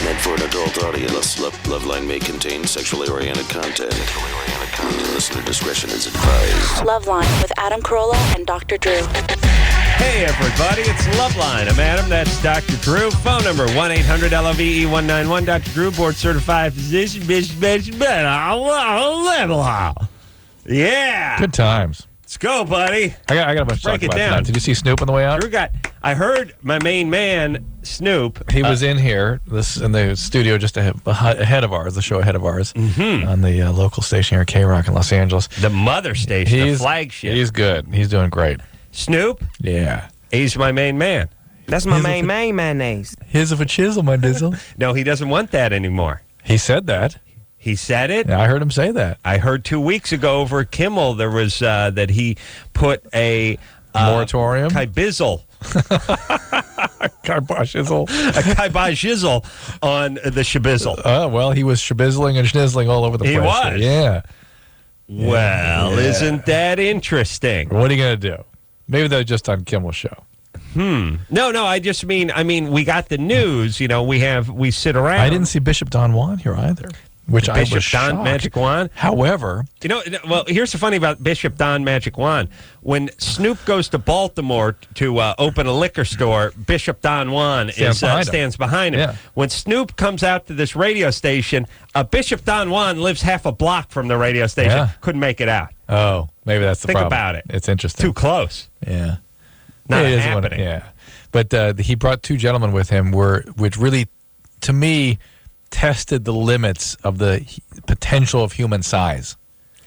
Meant for an adult audience. LoveLine may contain sexually oriented content. Listener discretion is advised. LoveLine with Adam Carolla and Dr. Drew. Hey, everybody, it's LoveLine. I'm Adam, that's Dr. Drew. Phone number, 1-800-LOVE-191. Dr. Drew, board-certified physician, Yeah. Good times. Let's go, buddy. I got a bunch to talk about tonight. Did you see Snoop on the way out? I heard my main man, Snoop. He was in here, in the studio just ahead of ours, the show ahead of ours, on the local station here, K-Rock in Los Angeles. The mother station, the flagship. He's good. He's doing great. Snoop? Yeah. He's my main man. That's my main mayonnaise. His of a chisel, my dizzle. No, he doesn't want that anymore. He said that. He said it? Yeah, I heard him say that. I heard 2 weeks ago over at Kimmel there was that he put a moratorium? Kibizzle. Kibizzle. A kibizzle on the shabizzle. Oh, well, he was shabizzling and schnizzling all over the place. He was? Yeah. Well, isn't that interesting? What are you going to do? Maybe they're just on Kimmel's show. No, I just mean, we got the news, we sit around. I didn't see Bishop Don Juan here either. Which I was Bishop Don shocked. Magic Juan. However, here's the funny about Bishop Don Magic Juan. When Snoop goes to Baltimore to open a liquor store, Bishop Don Juan stands behind him. Yeah. When Snoop comes out to this radio station, Bishop Don Juan lives half a block from the radio station. Yeah. Couldn't make it out. oh, maybe that's the Think problem. about it. It's interesting. Too close. Yeah. Not It is happening. Yeah. But he brought two gentlemen with him which really, to me, tested the limits of the potential of human size.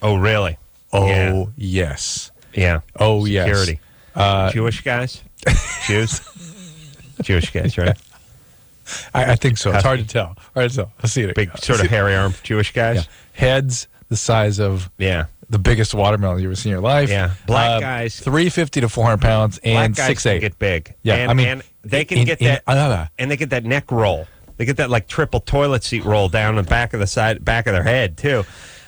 Oh, really? Oh, yes. Yeah. Oh, yes. Security. Jewish guys? Jews? Jewish guys, right? I think so. It's hard to tell. I'll see it. Big, sort of hairy-armed Jewish guys? Yeah. Heads the size of the biggest watermelon you've ever seen in your life. Yeah. Black guys. 350 to 400 pounds and Black guys 6'8". can get big. Yeah, and they can get that, and they get that neck roll. They get that like triple toilet seat roll down the back of their head too.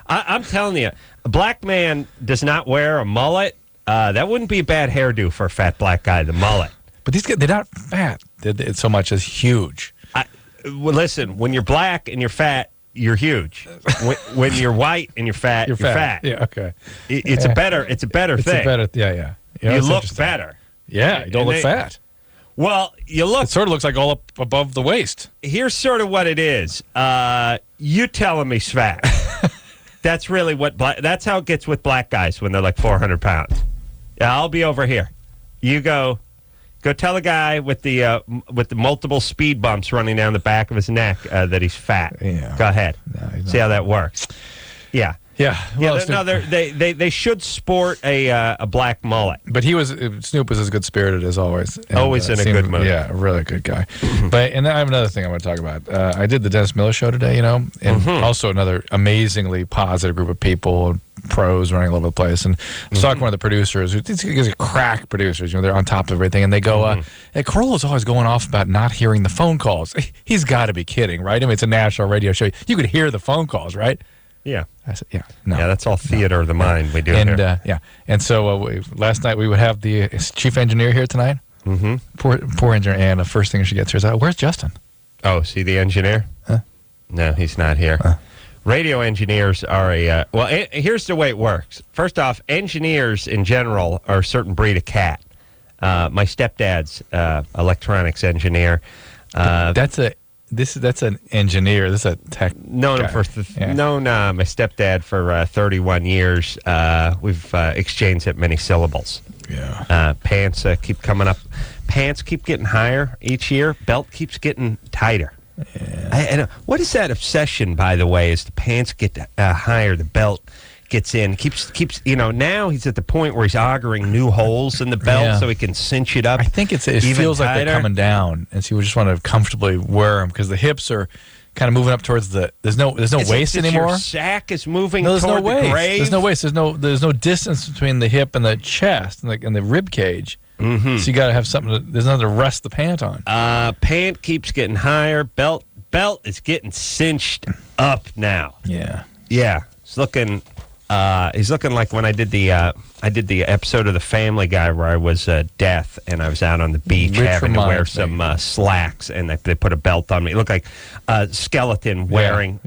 I'm telling you, a black man does not wear a mullet. That wouldn't be a bad hairdo for a fat black guy. The mullet. But these guys, they're not fat. They're so much as huge. Well, listen, when you're black and you're fat, you're huge. when you're white and you're fat, you're fat. Yeah, okay. It's a better thing. Yeah. You look better. Yeah, you don't look fat. Well, you look. It sort of looks like all up above the waist. Here's sort of what it is. You telling me fat. That's really what. That's how it gets with black guys when they're like 400 pounds. Yeah, I'll be over here. You go tell a guy with the multiple speed bumps running down the back of his neck that he's fat. Yeah. Go ahead. No, see how that works. Yeah. Yeah. Well, they should sport a black mullet. But Snoop was as good spirited as always. And, always in a good mood. Yeah, a really good guy. And I have another thing I want to talk about. I did the Dennis Miller show today, and also another amazingly positive group of people, pros running all over the place. And I was talking to one of the producers, these are crack producers, they're on top of everything. And they go, and Carolla's always going off about not hearing the phone calls. He's got to be kidding, right? I mean, it's a national radio show. You could hear the phone calls, right? Yeah. I said, yeah. No. Yeah, that's all theater of the mind we do and, here. And so last night we would have the chief engineer here tonight. Mm-hmm. Poor engineer. And the first thing she gets here is, where's Justin? Oh, see the engineer? Huh? No, he's not here. Radio engineers are here's the way it works. First off, engineers in general are a certain breed of cat. My stepdad's electronics engineer. That's an engineer. This is a tech. Known him my stepdad for 31 years. We've exchanged at many syllables. Yeah. Pants keep coming up. Pants keep getting higher each year. Belt keeps getting tighter. Yeah. What is that obsession, by the way? As the pants get higher, the belt gets in. Keeps. Now he's at the point where he's augering new holes in the belt so he can cinch it up. I think it feels like they're coming down, and so you just want to comfortably wear them because the hips are kind of moving up towards the. There's no waist anymore. Your sack is moving. No, there's toward no waist. the grave. There's no waist. There's no distance between the hip and the chest and the rib cage. Mm-hmm. So you got to have something. There's nothing to rest the pant on. Pant keeps getting higher. Belt is getting cinched up now. Yeah. Yeah. It's looking He's looking like when I did the episode of The Family Guy where I was deaf and I was out on the beach having to wear some slacks and they put a belt on me. It looked like a skeleton wearing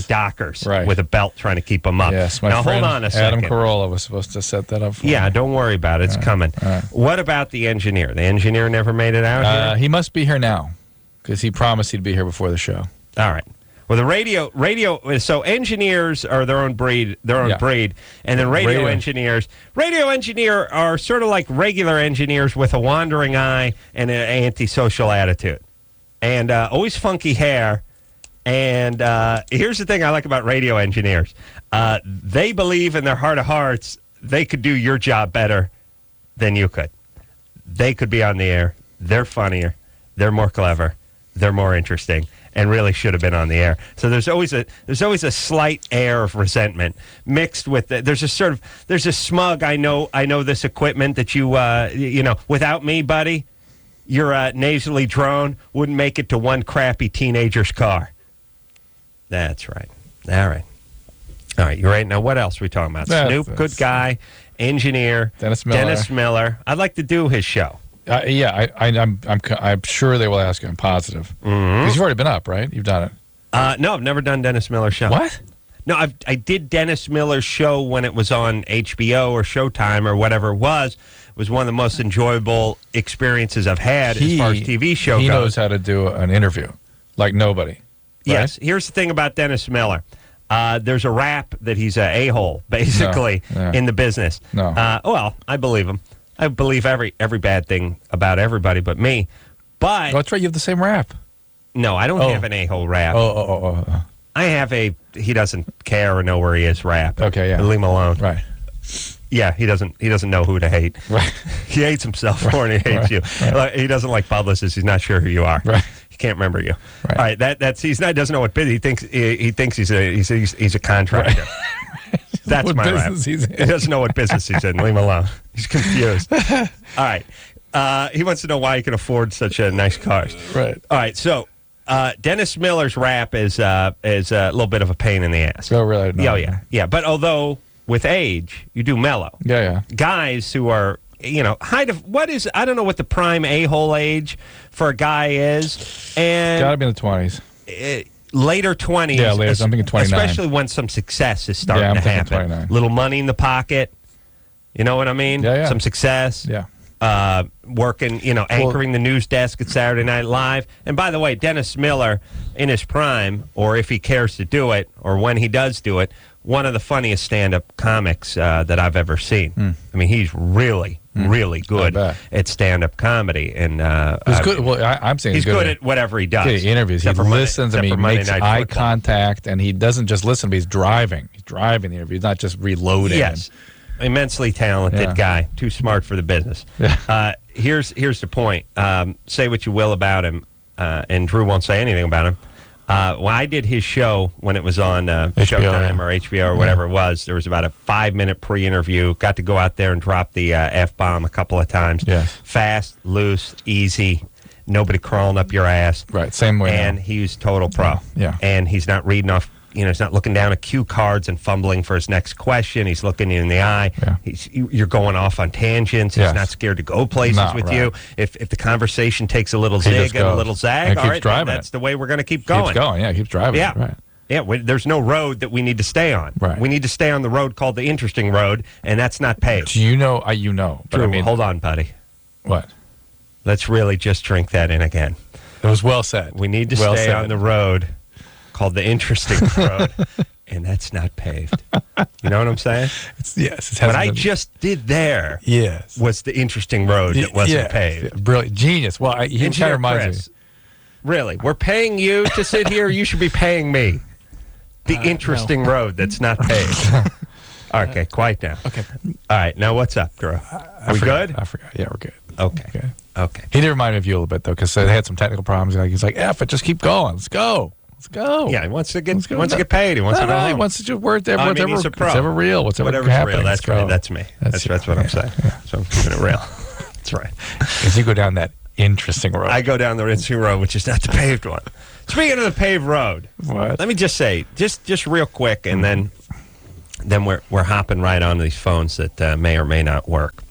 Dockers with a belt trying to keep him up. Yes, my now friend hold on a second. Adam Carolla was supposed to set that up for me. Don't worry about it. It's coming. What about the engineer? The engineer never made it out here? He must be here now because he promised he'd be here before the show. All right. Well, the radio. So engineers are their own breed, and then radio engineers are sort of like regular engineers with a wandering eye and an antisocial attitude, and always funky hair. And here's the thing I like about radio engineers: they believe in their heart of hearts they could do your job better than you could. They could be on the air. They're funnier. They're more clever. They're more interesting. And really should have been on the air. So there's always a slight air of resentment mixed with there's a smug. I know this equipment that you without me, buddy, your nasally drone wouldn't make it to one crappy teenager's car. That's right. All right. You're right. Now what else are we talking about? Snoop, good guy, engineer, Dennis Miller. I'd like to do his show. I'm sure they will ask you. I'm positive. Because you've already been up, right? You've done it. No, I've never done Dennis Miller's show. What? No, I did Dennis Miller's show when it was on HBO or Showtime or whatever it was. It was one of the most enjoyable experiences I've had as far as TV show goes. He knows how to do an interview like nobody. Right? Yes. Here's the thing about Dennis Miller. There's a rap that he's an a-hole, basically, in the business. No. Well, I believe him. I believe every bad thing about everybody but me. But that's right. You have the same rap. No, I don't have an a-hole rap. I have he doesn't care or know where he is rap. Okay, yeah. Leave him alone. Right. Yeah, he doesn't know who to hate. Right. He hates himself more than he hates you. Right. He doesn't like publicists. He's not sure who you are. Right. He can't remember you. Right. All right. Doesn't know what business he thinks he's a contractor. Right. That's what my rap. He's in. He doesn't know what business he's in. Leave him alone. He's confused. All right. He wants to know why he can afford such nice cars. Right. All right. So Dennis Miller's rap is a little bit of a pain in the ass. Oh, really? No. Yeah. But although with age you do mellow. Yeah. Guys who are I don't know what the prime a-hole age for a guy is, and gotta be in the 20s. Later 20s. Yeah, later. I'm thinking 29. Especially when some success is starting to happen. 29. Little money in the pocket. You know what I mean? Yeah. Some success. Yeah. Working, anchoring the news desk at Saturday Night Live. And by the way, Dennis Miller, in his prime, or if he cares to do it, or when he does do it, one of the funniest stand-up comics that I've ever seen. I mean, he's really good at stand-up comedy. And he's good. Well, I'm saying he's good at whatever he does. He interviews. He listens. He makes eye contact, and he doesn't just listen, but he's driving. He's driving the interview. He's not just reloading. Yes. Immensely talented guy. Too smart for the business. Yeah. Here's the point. Say what you will about him, and Drew won't say anything about him. When I did his show when it was on Showtime or HBO or whatever it was, there was about a 5-minute pre-interview. Got to go out there and drop the F-bomb a couple of times. Yes. Fast, loose, easy, nobody crawling up your ass. Right, same way. And he's total pro. Yeah. And he's not reading off, he's not looking down at cue cards and fumbling for his next question. He's looking you in the eye. Yeah. You're going off on tangents. He's not scared to go places with you. If the conversation takes a little zig and a little zag, all right, that's the way we're going to keep going. Keeps driving. Yeah. Right. Yeah, there's no road that we need to stay on. Right. We need to stay on the road called the interesting road, and that's not paved. Do you know? But Drew, hold on, buddy. What? Let's really just drink that in again. It was well said. We need to stay on the road called the interesting road, and that's not paved. You know what I'm saying? What I just did there was the interesting road that wasn't paved. Brilliant. Genius. Well, he kind of reminds me. Really, we're paying you to sit here. You should be paying me. The interesting road that's not paved. Okay, quiet now. Okay. All right, now what's up, Drew? We good? I forgot. Yeah, we're good. Okay. He did remind me of you a little bit, though, because they had some technical problems. He's like, F it, just keep going. Let's go. Yeah, he wants to get paid. He wants to go home. He wants to just work there. He's a pro. Whatever real. Whatever's real. That's right. That's me. That's what I'm saying. Yeah. So I'm keeping it real. That's right. Because you go down that interesting road. I go down the interesting road, which is not the paved one. Speaking of the paved road, what? Let me just say, just real quick, and then then we're hopping right onto these phones that may or may not work.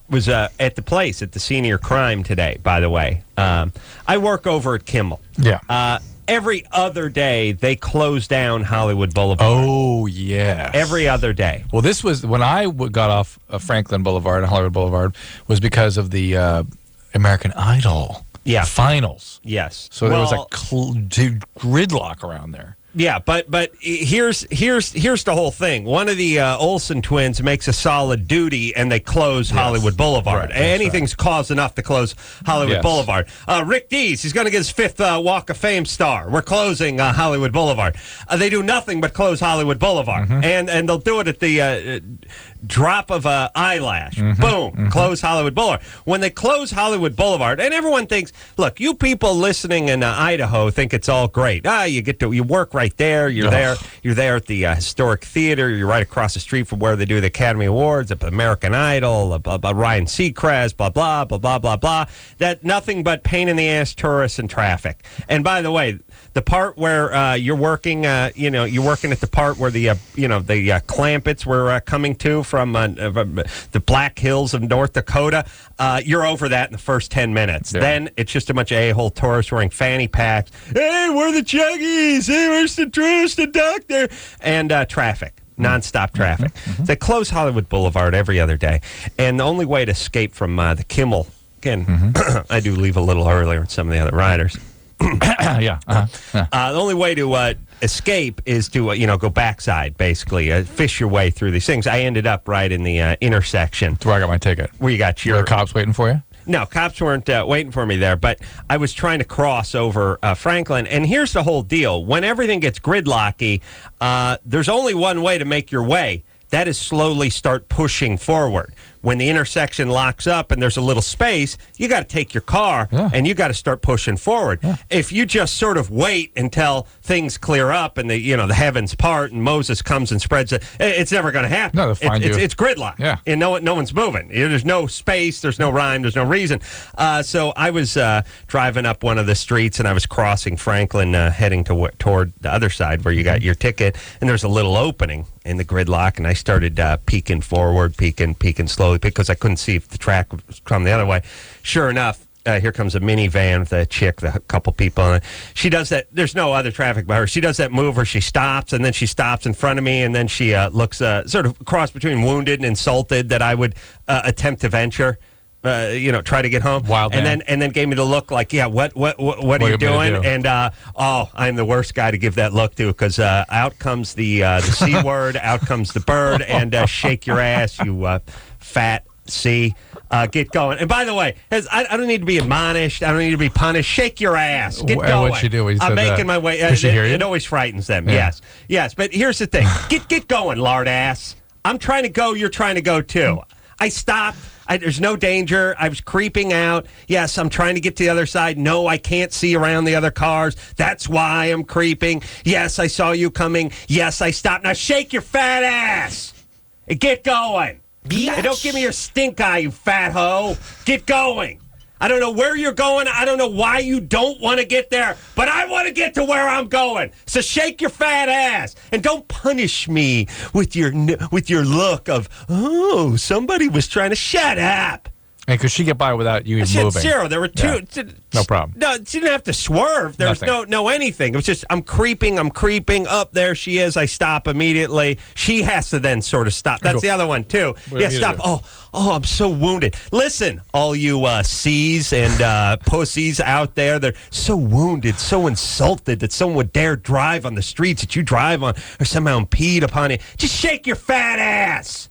Was at the place at the Senior Crime today, by the way. I work over at Kimmel. Yeah. Every other day, they close down Hollywood Boulevard. Oh, yeah. Every other day. Well, this was when I got off of Franklin Boulevard and Hollywood Boulevard was because of the American Idol finals. Yes. So there was a gridlock around there. Yeah, but here's the whole thing. One of the Olsen twins makes a solid duty, and they close Hollywood Boulevard. Right, Anything's cause enough to close Hollywood Boulevard. Rick Dees, he's going to get his 5th Walk of Fame star. We're closing Hollywood Boulevard. They do nothing but close Hollywood Boulevard, and they'll do it at the drop of an eyelash. Boom, close Hollywood Boulevard. When they close Hollywood Boulevard, and everyone thinks, look, you people listening in Idaho think it's all great. You work right there. You're there at the Historic Theater. You're right across the street from where they do the Academy Awards, up American Idol, Ryan Seacrest, blah, blah, blah, blah, blah, blah. That nothing but pain in the ass tourists and traffic. And by the way, the part where you're working, you're working at the part where the Clampets were coming to from the Black Hills of North Dakota. You're over that in the first 10 minutes. Yeah. Then it's just a bunch of a-hole tourists wearing fanny packs. Hey, we're the Chuggies. Hey, where's the truest the doctor? And traffic. Nonstop traffic. They close Hollywood Boulevard every other day. And the only way to escape from the Kimmel, again, I do leave a little earlier than some of the other riders. The only way to escape is to go backside, basically, fish your way through these things. I ended up right in the intersection. That's where I got my ticket. Where you got your... Were the cops waiting for you? No, cops weren't waiting for me there, but I was trying to cross over Franklin. And here's the whole deal. When everything gets gridlocky, there's only one way to make your way. That is slowly start pushing forward. When the intersection locks up and there's a little space, you got to take your car and you got to start pushing forward. Yeah. If you just sort of wait until things clear up and the heavens part and Moses comes and spreads it, it's never going to happen. No, it's gridlock. Yeah. And no one's moving. There's no space. There's no rhyme. There's no reason. So I was driving up one of the streets and I was crossing Franklin, heading toward the other side where you got your ticket, and there's a little opening in the gridlock, and I started peeking forward, peeking slowly, because I couldn't see if the track was coming the other way. Sure enough, here comes a minivan with a chick, a couple people on it. She does that. There's no other traffic by her. She does that move where she stops, and then she stops in front of me, and then she looks sort of cross between wounded and insulted that I would attempt to venture. Try to get home. Wild man. And then gave me the look like, what are you doing? And I'm the worst guy to give that look to, because out comes the C word, out comes the bird, and shake your ass, you fat C. Get going. And by the way, I don't need to be admonished. I don't need to be punished. Shake your ass. Get going. What'd she do when you said I'm making my way. Did she hear you? It always frightens them. Yeah. Yes. But here's the thing. Get going, lard ass. I'm trying to go. You're trying to go too. I stopped. There's no danger. I was creeping out. Yes, I'm trying to get to the other side. No, I can't see around the other cars. That's why I'm creeping. Yes, I saw you coming. Yes, I stopped. Now shake your fat ass and get going. And don't give me your stink eye, you fat hoe. Get going. I don't know where you're going. I don't know why you don't want to get there, but I want to get to where I'm going. So shake your fat ass and don't punish me with your look of, oh, somebody was trying to shut up. And could she get by without you even moving? Zero. There were two. Yeah. No problem. No, she didn't have to swerve. There was no anything. It was just, I'm creeping. Up there she is. I stop immediately. She has to then sort of stop. That's the other one, too. Stop. Oh, I'm so wounded. Listen, all you C's and pussies out there, they're so wounded, so insulted that someone would dare drive on the streets that you drive on or somehow impede upon you. Just shake your fat ass.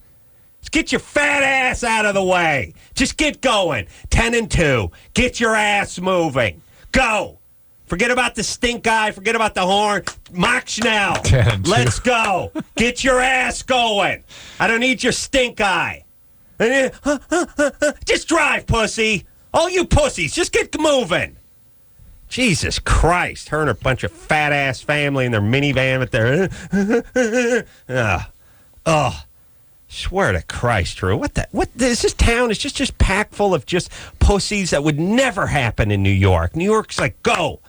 Get your fat ass out of the way. Just get going. 10 and 2. Get your ass moving. Go. Forget about the stink eye. Forget about the horn. Mach schnell. 10 and 2. Let's go. Get your ass going. I don't need your stink eye. Just drive, pussy. All you pussies, just get moving. Jesus Christ. Her and her bunch of fat-ass family in their minivan with their... Swear to Christ, Drew. What is this town is just packed full of just pussies that would never happen in New York. New York's like, go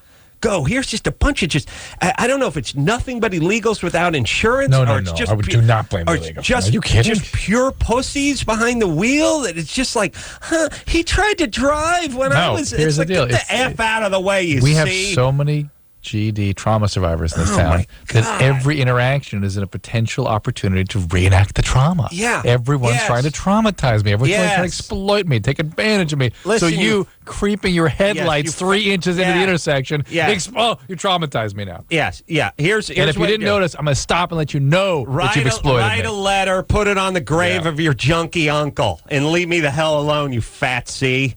go. Here's just a bunch of I don't know if it's nothing but illegals without insurance. No, or it's no. just I do not blame or illegals. Just, Are you kidding? Just pure pussies behind the wheel. That it's just like, he tried to drive when I was. Here's the deal. Get the F out of the way, we have so many GD trauma survivors in this town that every interaction is a potential opportunity to reenact the trauma. Yeah. Everyone's trying to traumatize me. Everyone's trying to Yes. exploit me, take advantage of me. Listen, so you creeping your headlights 3 inches into the intersection, you traumatized me now. Yes, yeah. Here's And if you what didn't do. notice, I'm going to stop and let you know that you've exploited Write me. a letter, put it on the grave of your junkie uncle, and leave me the hell alone, you fat C.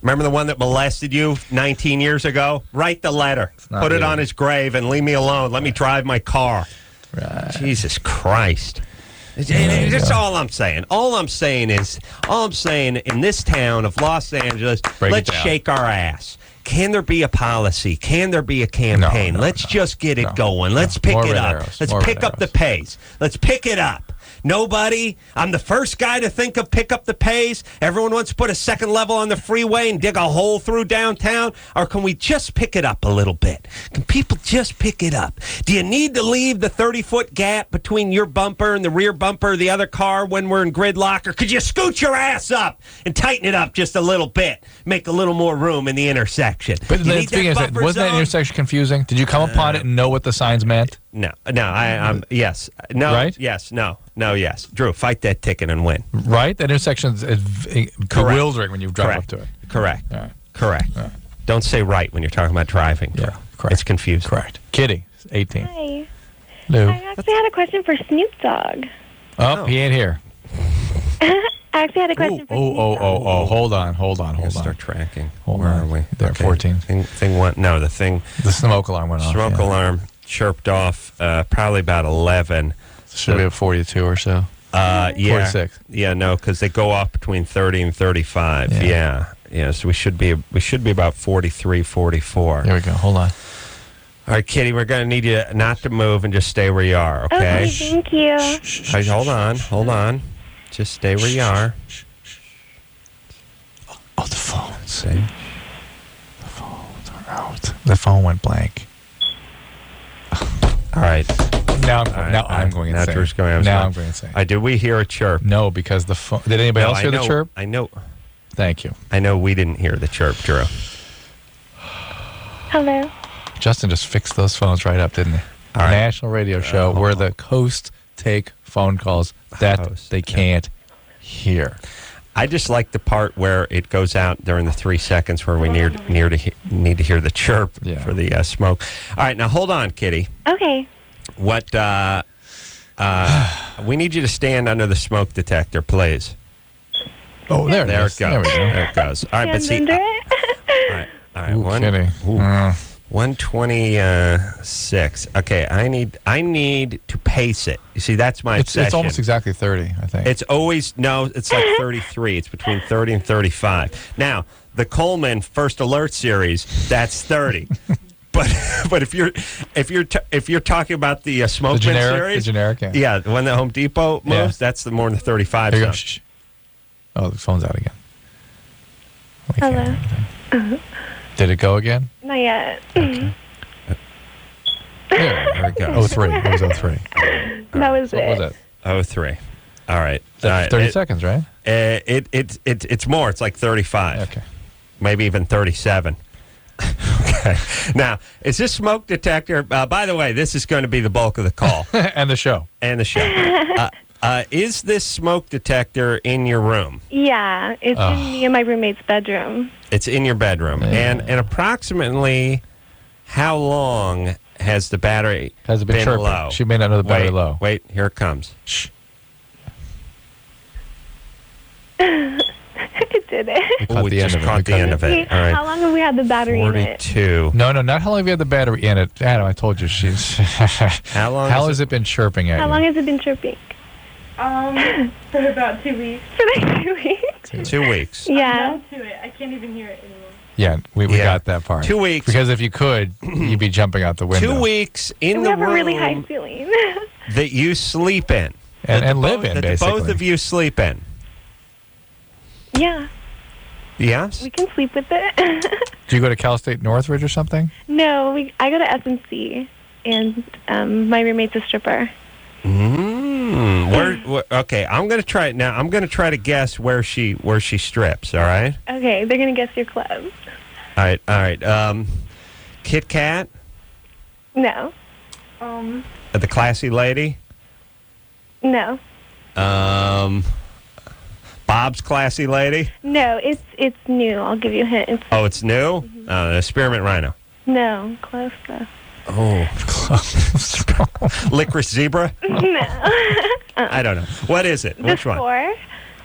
Remember the one that molested you 19 years ago? Write the letter. Put it on his grave and leave me alone. Let me drive my car. Right. Jesus Christ. That's all I'm saying. All I'm saying in this town of Los Angeles, let's shake our ass. Can there be a policy? Can there be a campaign? Let's just get it going. Let's pick it up. Let's pick up the pace. Let's pick it up. Nobody. I'm the first guy to think of pick up the pace. Everyone wants to put a second level on the freeway and dig a hole through downtown. Or can we just pick it up a little bit? Can people just pick it up? Do you need to leave the 30-foot gap between your bumper and the rear bumper of the other car when we're in gridlock? Or could you scoot your ass up and tighten it up just a little bit? Make a little more room in the intersection. But speaking of that, wasn't that intersection confusing? Did you come upon it and know what the signs meant? No, I'm yes. No, right? Yes, no, yes. Drew, fight that ticket and win. Right? That intersection is bewildering when you drive up to it. Correct. Right. Correct. Right. Don't say right when you're talking about driving. Yeah, correct. It's confusing. Correct. Kitty, 18. Hi. Lou. I actually had a question for Snoop Dogg. Oh, he ain't here. I actually had a question for Snoop Dogg. Hold on. Start tracking. Hold Where on. are we? There, 14. Thing one. No, the smoke alarm went off. smoke alarm chirped off probably about 11. Should be at 42 or so. Yeah. 46. Yeah, no, because they go off between 30 and 35. Yeah. So we should be about 43, 44. Here we go. Hold on. All right, Kitty, we're going to need you not to move and just stay where you are, okay? Okay, thank you. All right, hold on. Just stay where you are. Oh, the phones. See? The phones are out. The phone went blank. All right. Now I'm going insane. Now Drew's going Now I'm going insane. Did we hear a chirp? No, because the phone. Did anybody else hear the chirp? I know. Thank you. I know we didn't hear the chirp, Drew. Hello. Justin just fixed those phones right up, didn't he? All right. National radio show where the coast take phone calls that they can't hear. I just like the part where it goes out during the 3 seconds where we need to hear the chirp for the smoke. All right, now hold on, Kitty. Okay. What? We need you to stand under the smoke detector, please. Oh, there it goes. There we go. There it goes. All right, but see. Stand under it? All right. Ooh, Kitty. 126. Okay, I need to pace it. You see, that's my obsession. It's almost exactly 30, I think. It's always it's like 33. It's between 30 and 35. Now, the Coleman First Alert series, that's 30. But if you're talking about the Smokeman series, the generic, yeah, the one that Home Depot moves, that's the more than 35 There you zone. go. Shh. Oh, the phone's out again. Hello. Did it go again? Not yet. There it goes. 03. It was 03. That was What it. was it? 03. All right. That's 30 seconds, right? It's more. It's like 35. Okay. Maybe even 37. Okay. Now, is this smoke detector? By the way, this is going to be the bulk of the call And the show. and the show. Is this smoke detector in your room? Yeah, it's in me and my roommate's bedroom. It's in your bedroom. And approximately how long has the battery Has it been chirping? low? She may not know the battery low. Wait, here it comes. Shh. It did it. Ooh, we just caught the end of it. All right. How long have we had the battery in it? 42. No, not how long have you had the battery in it. Adam, I told you she's. How long How has has it been chirping at How you? long has it been chirping? For about 2 weeks. For like 2 weeks. 2 weeks. Yeah. Numb to it. I can't even hear it anymore. Yeah, we got that part. 2 weeks. Because if you could, you'd be jumping out the window. 2 weeks in And we the have a really high room ceiling. that you sleep in. And live in, that basically. both of you sleep in. Yeah, Yes? we can sleep with it. Do you go to Cal State Northridge or something? No, I go to SMC, and my roommate's a stripper. Okay, I'm going to try it now. I'm going to try to guess where she strips, all right? Okay, they're going to guess your club. All right. Kit Kat? No. The classy lady? No. Bob's classy lady? No, it's new. I'll give you a hint. It's new? Spearmint Rhino. No, close though. Oh, Licorice Zebra? No. I don't know. What is it? Which one? Score.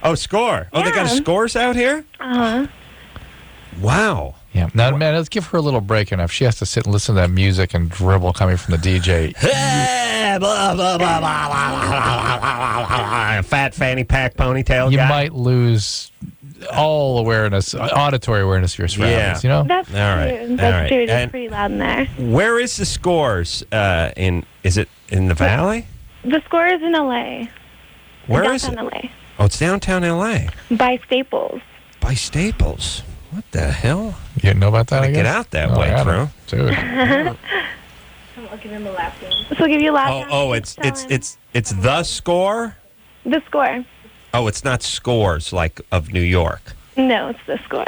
Oh, Score. Oh, they got Yeah. Scores out here? Uh-huh. Wow. Yeah. Now, man, let's give her a little break. And if she has to sit and listen to that music and dribble coming from the DJ, Fat fanny pack ponytail you guy. might lose all awareness, auditory awareness of your surroundings. Yeah. You know. That's All true. That's right. true. It's And- pretty loud in there. Where is the Scores? Is it in the Valley? The Score is in LA. Where is Downtown it? LA. Oh, it's downtown LA. By Staples. By Staples. What the hell? You didn't know about that? Gotta I guess? get out that Oh, way, I Drew. Dude. I'll give him a lap dance. So I'll give you a lap. It's the Score? The Score. Oh, it's not Scores like of New York. No, it's the Score.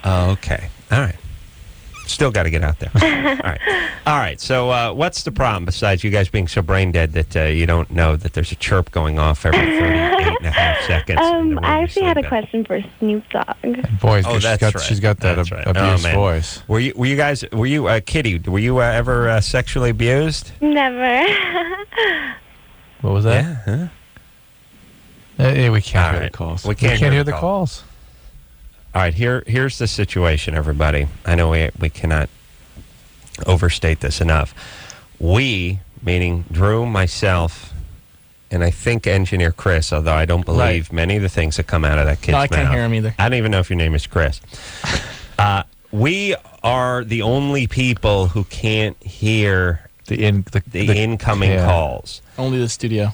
Oh, okay. All right. Still got to get out there. All right. So what's the problem besides you guys being so brain dead that you don't know that there's a chirp going off every 38.5 seconds? in the room I you actually had a sleep in? question for Snoop Dogg. Boy, Oh, that's right. she's got that That's right. abused Oh, man. voice. Were you guys, Kitty, were you ever sexually abused? Never. What was that? Yeah. Huh? We can't All hear right. the calls. We can't hear hear the the calls. All right, here's the situation, everybody. I know we cannot overstate this enough. We, meaning Drew, myself, and I think engineer Chris, although I don't believe many of the things that come out of that kid's No, I mouth. can't hear him either. I don't even know if your name is Chris. We are the only people who can't hear the incoming yeah. calls. Only the studio.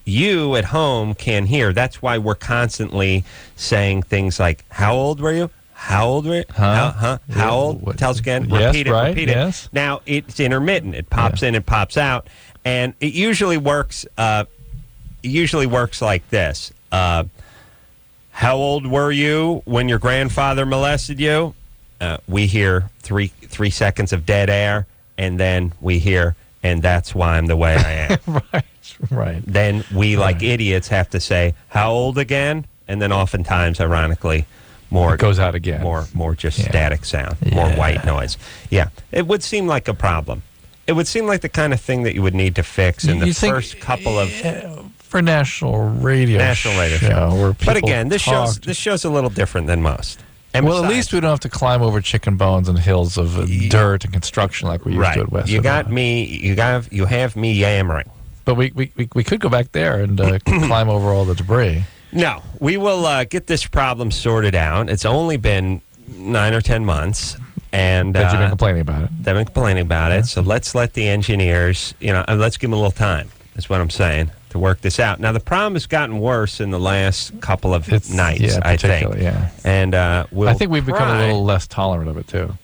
You at home can hear. That's why we're constantly saying things like, how old were you? How old were you? Huh? How old? What? Tell us again. Yes, Repeat it. right, Repeat yes. it. Now, it's intermittent. It pops in and pops out. And it usually works like this. How old were you when your grandfather molested you? We hear three seconds of dead air, and then we hear, and that's why I'm the way I am. Right. Then we, like idiots, have to say, how old again? And then oftentimes, ironically, more It goes out again. More just static sound, more white noise. Yeah, it would seem like a problem. It would seem like the kind of thing that you would need to fix in the You think, first couple of for national radio show. Where people But again, this talk show's a little different than most. And well, at besides- least we don't have to climb over chicken bones and hills of dirt and construction like we used to at West. You got me. You have me yammering. But we could go back there and climb over all the debris. No, we will get this problem sorted out. It's only been 9 or 10 months, and That you've been complaining about it. they've been complaining about it. So let's let the engineers, let's give them a little time. That's what I'm saying, to work this out. Now the problem has gotten worse in the last couple of nights. Yeah, I think. particularly, yeah. And we'll I think we've become a try. little less tolerant of it too.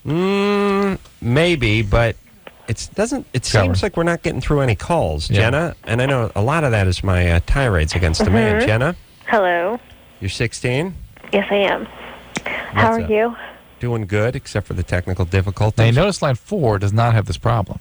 Maybe, but it seems like we're not getting through any calls, Yeah. Jenna. And I know a lot of that is my tirades against the man. Jenna, Hello. you're 16. Yes, I am. How What's are up? you? Doing good, except for the technical difficulties. Now you notice line 4 does not have this problem.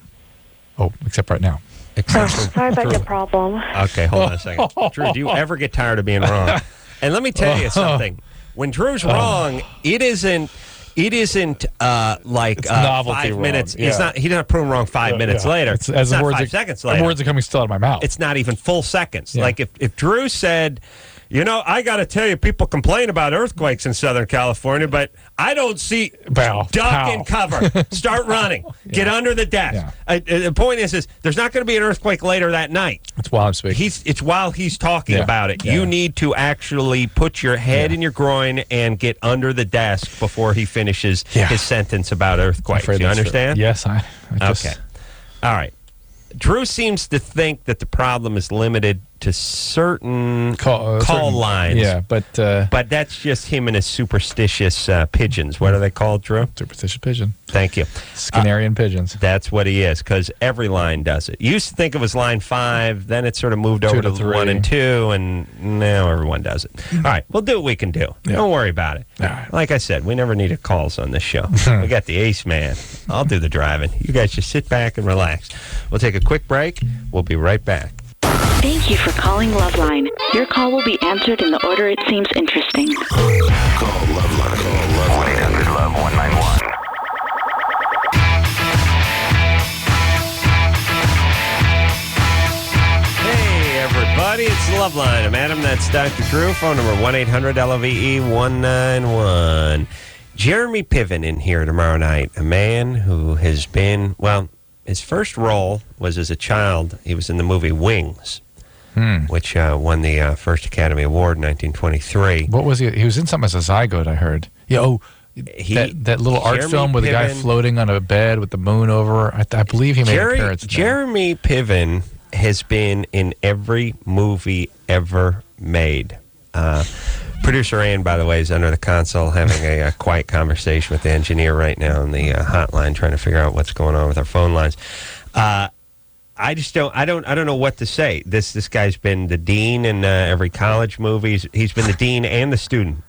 Oh, except right now. Except for Sorry about your problem. Okay, hold on a second. Drew, do you ever get tired of being wrong? And let me tell you something. When Drew's wrong, it isn't like It's novelty 5 wrong. minutes. Yeah. It's not. He doesn't prove him wrong 5 minutes later. It's, It's not words 5 are, seconds the later. words are coming still out of my mouth. It's not even full seconds. Yeah. Like if Drew said, I got to tell you, people complain about earthquakes in Southern California, but I don't see. Pow, Duck pow. and cover. Start running. Get under the desk. Yeah. The point is there's not going to be an earthquake later that night. That's while I'm speaking. It's while he's talking Yeah, about it. yeah. You need to actually put your head in your groin and get under the desk before he finishes Yeah. his sentence about I'm earthquakes. afraid You that's true. understand? Yes, I just, Okay. All right. Drew seems to think that the problem is limited to certain call certain- lines. Yeah, but But that's just him and his superstitious pigeons. What are they called, Drew? superstitious pigeon, Thank you. Skinnerian pigeons. That's what he is, because every line does it. You used to think it was line 5, then it sort of moved over to to 3. 1 and 2, and now everyone does it. All right, we'll do what we can do. Yeah. Don't worry about it. All right. Like I said, we never needed calls on this show. We got the ace man. I'll do the driving. You guys just sit back and relax. We'll take a quick break. We'll be right back. Thank you for calling LoveLine. Your call will be answered in the order it seems interesting. Call LoveLine. Call LoveLine. 1-800-LOVE-191. Hey, everybody, it's LoveLine. I'm Adam. That's Dr. Drew. Phone number 1-800-LOVE-191. Jeremy Piven in here tomorrow night. A man who has been, well, his first role was as a child. He was in the movie Wings, which won the first Academy Award in 1923. What was he? He was in something as a zygote, I heard. Yeah. Oh, that little art Jeremy film with the guy Piven- floating on a bed with the moon over. I believe he made an appearance. in that. Jeremy Piven has been in every movie ever made. Producer Ann, by the way, is under the console having a quiet conversation with the engineer right now on the hotline, trying to figure out what's going on with our phone lines. I don't know what to say. This guy's been the dean in every college movie. He's been the dean and the student.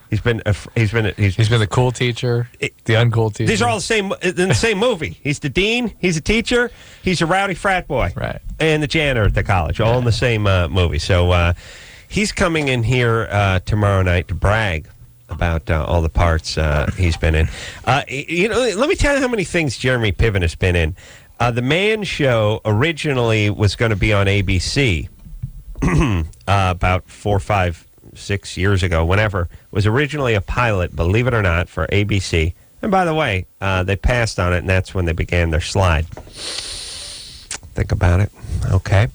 He's been the cool teacher, the uncool teacher. These are all the same in the same movie. He's the dean. He's a teacher. He's a rowdy frat boy. Right. And the janitor at the college, all in the same movie. So he's coming in here tomorrow night to brag about all the parts he's been in. Let me tell you how many things Jeremy Piven has been in. The Man Show originally was going to be on ABC about 4, 5, 6 years ago, whenever. It was originally a pilot, believe it or not, for ABC. And by the way, they passed on it, and that's when they began their slide. Think about it. Okay.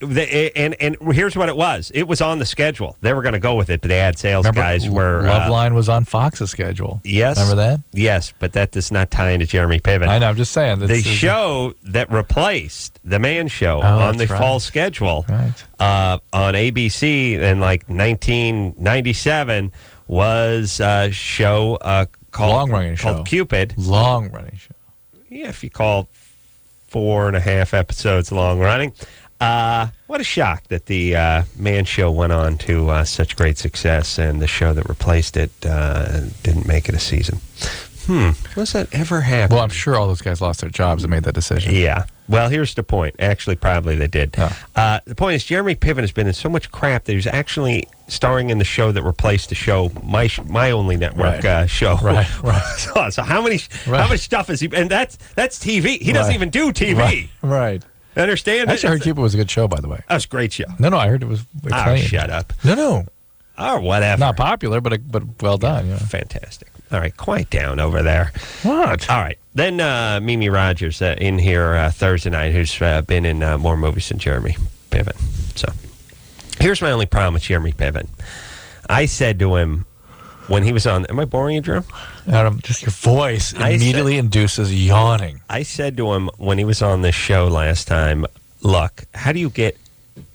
And here's what it was. It was on the schedule. They were going to go with it, but the ad sales guys were... LoveLine was on Fox's schedule. Yes. Remember that? Yes, but that does not tie into Jeremy Piven. I know, I'm just saying. The show that replaced The Man Show on the fall schedule on ABC in like 1997 was a show long-running show called Cupid. Long-running show. Yeah, if you call 4.5 episodes long-running. What a shock that the Man Show went on to such great success, and the show that replaced it didn't make it a season. Was that ever happen? Well, I'm sure all those guys lost their jobs and made that decision. Yeah. Well, here's the point. Actually, probably they did. Oh. The point is, Jeremy Piven has been in so much crap that he was actually starring in the show that replaced the show, my only network show. Right. So how much stuff is he? And that's TV. He doesn't even do TV. Right. Understand? I actually heard Cupid was a good show, by the way. That was a great show. No, I heard it was acclaimed. Shut up. No. Or whatever. Not popular, but well done. Yeah. Fantastic. All right, quiet down over there. What? All right. Then Mimi Rogers in here Thursday night, who's been in more movies than Jeremy Piven. So here's my only problem with Jeremy Piven. I said to him when he was on... Am I boring you, Drew? Adam, just your voice immediately induces yawning. I said to him when he was on this show last time, look, how do you get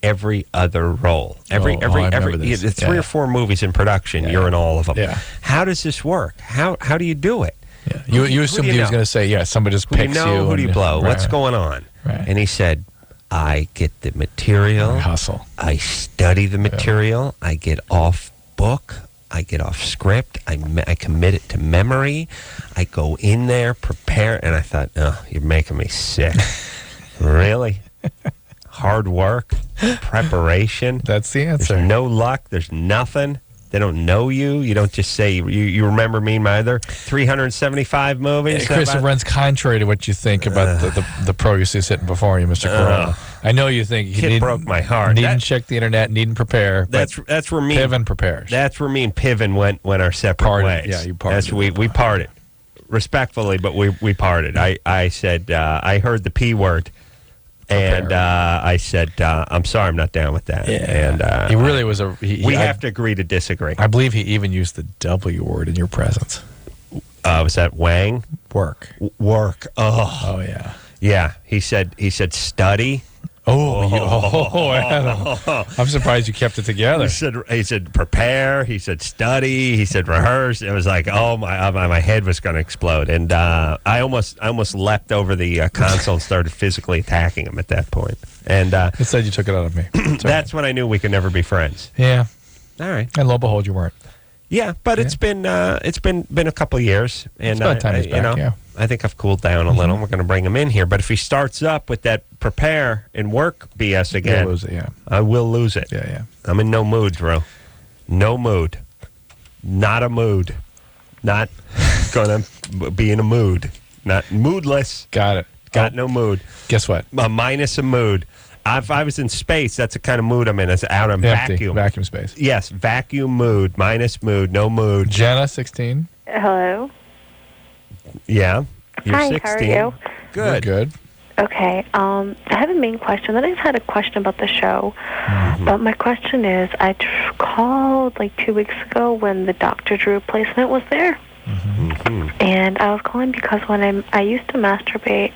every other role? Every this. 3 or 4 movies in production, you're in all of them. Yeah. How does this work? How do you do it? Yeah. You assumed he was going to say, somebody just picks you. Who do you blow? Right. What's going on? Right. And he said, I get the material. I hustle. I study the material. I get off book. I get off script. I commit it to memory. I go in there, prepare. And I thought, you're making me sick. Really? Hard work, preparation. That's the answer. There's no luck. There's nothing. They don't know you. You don't just say, you remember me in my other 375 movies? Chris, it runs contrary to what you think about the pro you see sitting before you, Mr. Corona. I know you think Kid broke my heart. Needn't check the internet, needn't prepare. That's where me Piven prepares. That's where me and Piven went our separate ways. Yeah, you parted. That's we parted respectfully, but we parted. I said I heard the P word. And I said, I'm sorry, I'm not down with that. Yeah. And he really was we have to agree to disagree. I believe he even used the W word in your presence. Was that Wang? Work. Work. Oh, yeah. Yeah. He said study. Adam. I'm surprised you kept it together. He said prepare. He said study. He said rehearse. It was like, my head was going to explode, and I almost leapt over the console and started physically attacking him at that point. And Instead, you took it out of me. that's when I knew we could never be friends. Yeah. All right. And lo and behold, you weren't. Yeah, but it's been a couple of years, and It's about time he's back, yeah. I think I've cooled down a little. We're going to bring him in here, but if he starts up with that prepare and work BS again, You'll lose it, yeah. I will lose it. Yeah. I'm in no mood, Drew. No mood. Not a mood. Not going to be in a mood. Not moodless. Got it. Got no mood. Guess what? Minus a mood. If I was in space, that's the kind of mood I'm in. It's out of Empty. vacuum. Vacuum space. Yes, vacuum mood. Minus mood. No mood. Jenna, 16. Hello. Yeah. You're Hi, 16. how are you? Good. We're good. Okay. I have a main question. Then I just had a question about the show. But my question is, I called like 2 weeks ago when the Dr. Drew replacement was there. And I was calling because when I used to masturbate,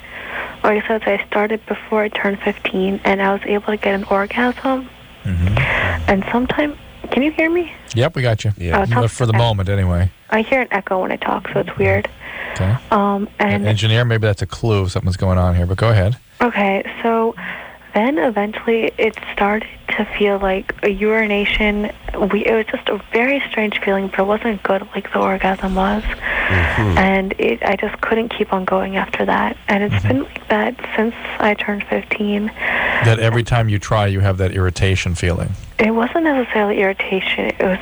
or I said I started before I turned 15, and I was able to get an orgasm. And sometimes, can you hear me? Yep, we got you. Yeah. Oh, For the moment, anyway. I hear an echo when I talk, so it's weird. Okay. And Engineer, maybe that's a clue of something's going on here, but go ahead. okay, so then eventually it started to feel like a urination. It was just a very strange feeling, but it wasn't good like the orgasm was. And I just couldn't keep on going after that. And it's been like that since I turned 15. That every time you try, you have that irritation feeling. It wasn't necessarily irritation. It was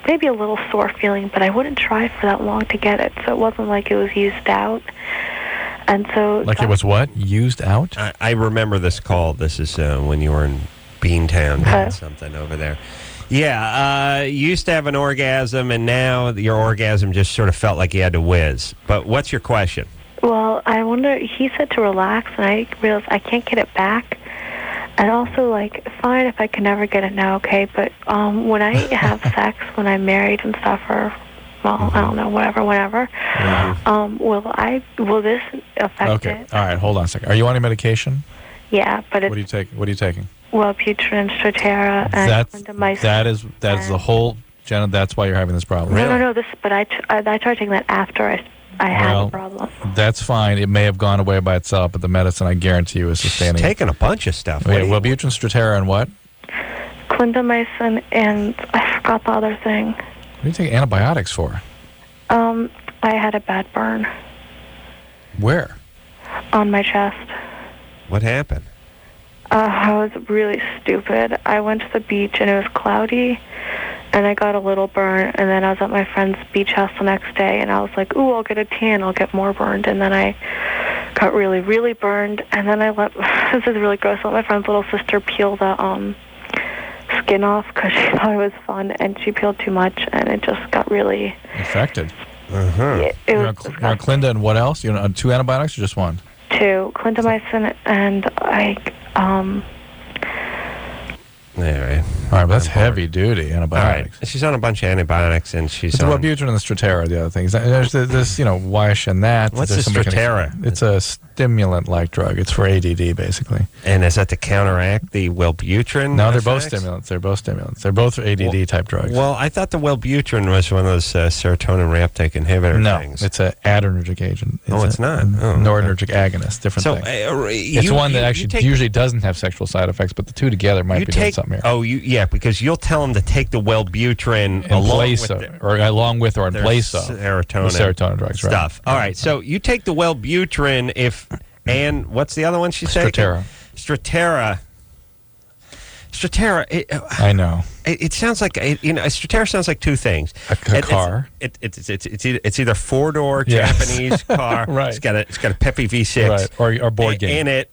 maybe a little sore feeling, but I wouldn't try for that long to get it. So it wasn't like it was used out. And so... Like it was what? Used out? I remember this call. This is when you were in Beantown doing something over there. Yeah, you used to have an orgasm, and now your orgasm just sort of felt like you had to whiz. But what's your question? Well, I wonder, he said to relax, and I realized I can't get it back. And also, like, fine if I can never get it now, okay? But when I have sex, when I'm married and stuff, or, well, I don't know, whatever, whenever, will this affect it? All right, hold on a second. Are you on any medication? Yeah, but it's... What are you taking? Wellbutrin and Strattera and clindamycin. That is the whole, Jenna, that's why you're having this problem. No, but I tried taking that after I had a problem. That's fine. It may have gone away by itself, but the medicine, I guarantee you, is sustaining. She's taking a bunch of stuff. Okay, Wellbutrin, Strattera, and what? Clindamycin, and I forgot the other thing. What do you take antibiotics for? I had a bad burn Where? on my chest. What happened? I was really stupid. I went to the beach and it was cloudy, and I got a little burn, and then I was at my friend's beach house the next day, and I was like, ooh, I'll get a tan, I'll get more burned, and then I got really, really burned, and then this is really gross, I let my friend's little sister peel the skin off because she thought it was fun, and she peeled too much, and it just got really... Infected. It You're was on Clinda and what else? You're on 2 antibiotics or just 1? 2, clindamycin, and All right. All right, but that's heavy duty antibiotics. All right. She's on a bunch of antibiotics, and she's It's on... Wellbutrin and the Strattera, the other things. There's this, Wish and that. What's the Strattera? It's a stimulant-like drug. It's for ADD, basically. And is that to counteract the Wellbutrin? No, they're both effects? stimulants. They're both ADD-type drugs. Well, I thought the Wellbutrin was one of those serotonin reuptake inhibitor no, things. it's an adrenergic agent. It's not. Noradrenergic agonist, different So thing. It's one that actually usually doesn't have sexual side effects, but the two together might be doing something here. Because you'll tell them to take the Wellbutrin along with or in place of serotonin drugs, stuff. Right. All right, so you take the Wellbutrin and what's the other one she's taking? Strattera. I know. It sounds like Strattera sounds like two things. A car. It's either 4-door Japanese car. Right. It's got a Peppy V6. Right. Or board game. In it.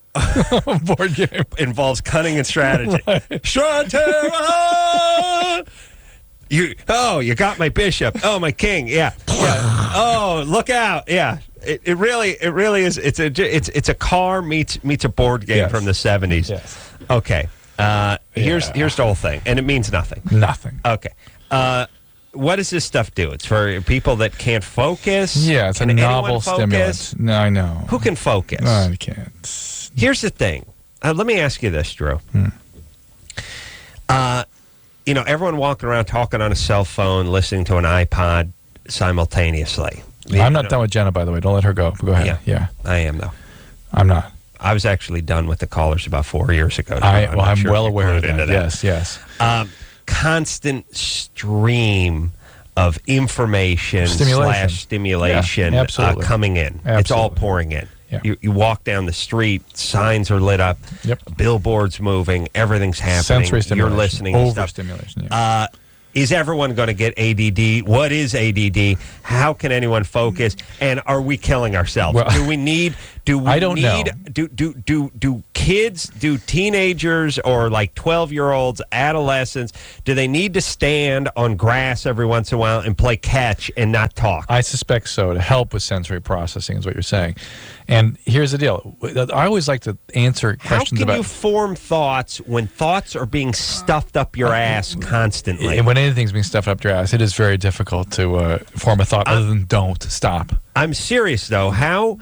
Board game Involves cunning and strategy. Right. Strattera! You got my bishop. Oh, my king. Yeah. Oh, look out. Yeah. It really is. It's a car meets a board game from the 70s. Yes. Okay. Here's the whole thing, and it means nothing. Nothing. Okay. What does this stuff do? It's for people that can't focus. Yeah, it's a novel stimulant. No, I know. Who can focus? No, I can't. Here's the thing. let me ask you this, Drew. Everyone walking around talking on a cell phone, listening to an iPod simultaneously. I'm not done with Jenna, by the way. Don't let her go. Go ahead. Yeah. I am, though. I'm not. I was actually done with the callers about 4 years ago. I'm sure well if you aware of clued into that. Yes. Constant stream of information stimulation Yeah, absolutely. coming in. Absolutely. It's all pouring in. Yeah. You walk down the street, signs are lit up, billboards moving, everything's happening. Sensory stimulation. You're listening to stuff. Overstimulation. Yeah. Is everyone going to get ADD? What is ADD? How can anyone focus? And are we killing ourselves? Well, do we need? I don't know. Do kids? Do teenagers or like 12-year-olds, adolescents? Do they need to stand on grass every once in a while and play catch and not talk? I suspect so, to help with sensory processing is what you're saying. And here's the deal. I always like to answer questions about... How can you form thoughts when thoughts are being stuffed up your ass constantly? And when anything's being stuffed up your ass, it is very difficult to form a thought other than don't stop. I'm serious, though. How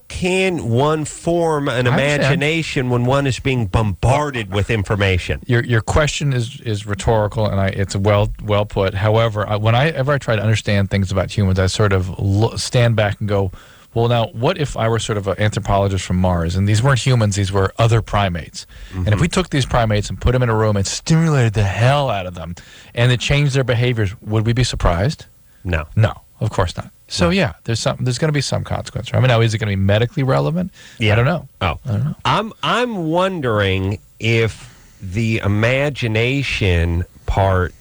can one form an imagination when one is being bombarded with information? Your question is rhetorical, and it's well put. However, whenever I try to understand things about humans, I sort of stand back and go, well, now, what if I were sort of an anthropologist from Mars, and these weren't humans, these were other primates. And if we took these primates and put them in a room and stimulated the hell out of them, and it changed their behaviors, would we be surprised? No. No, of course not. So, there's going to be some consequence. I mean, now, is it going to be medically relevant? Yeah. I don't know. Oh. I don't know. I'm wondering if the imagination part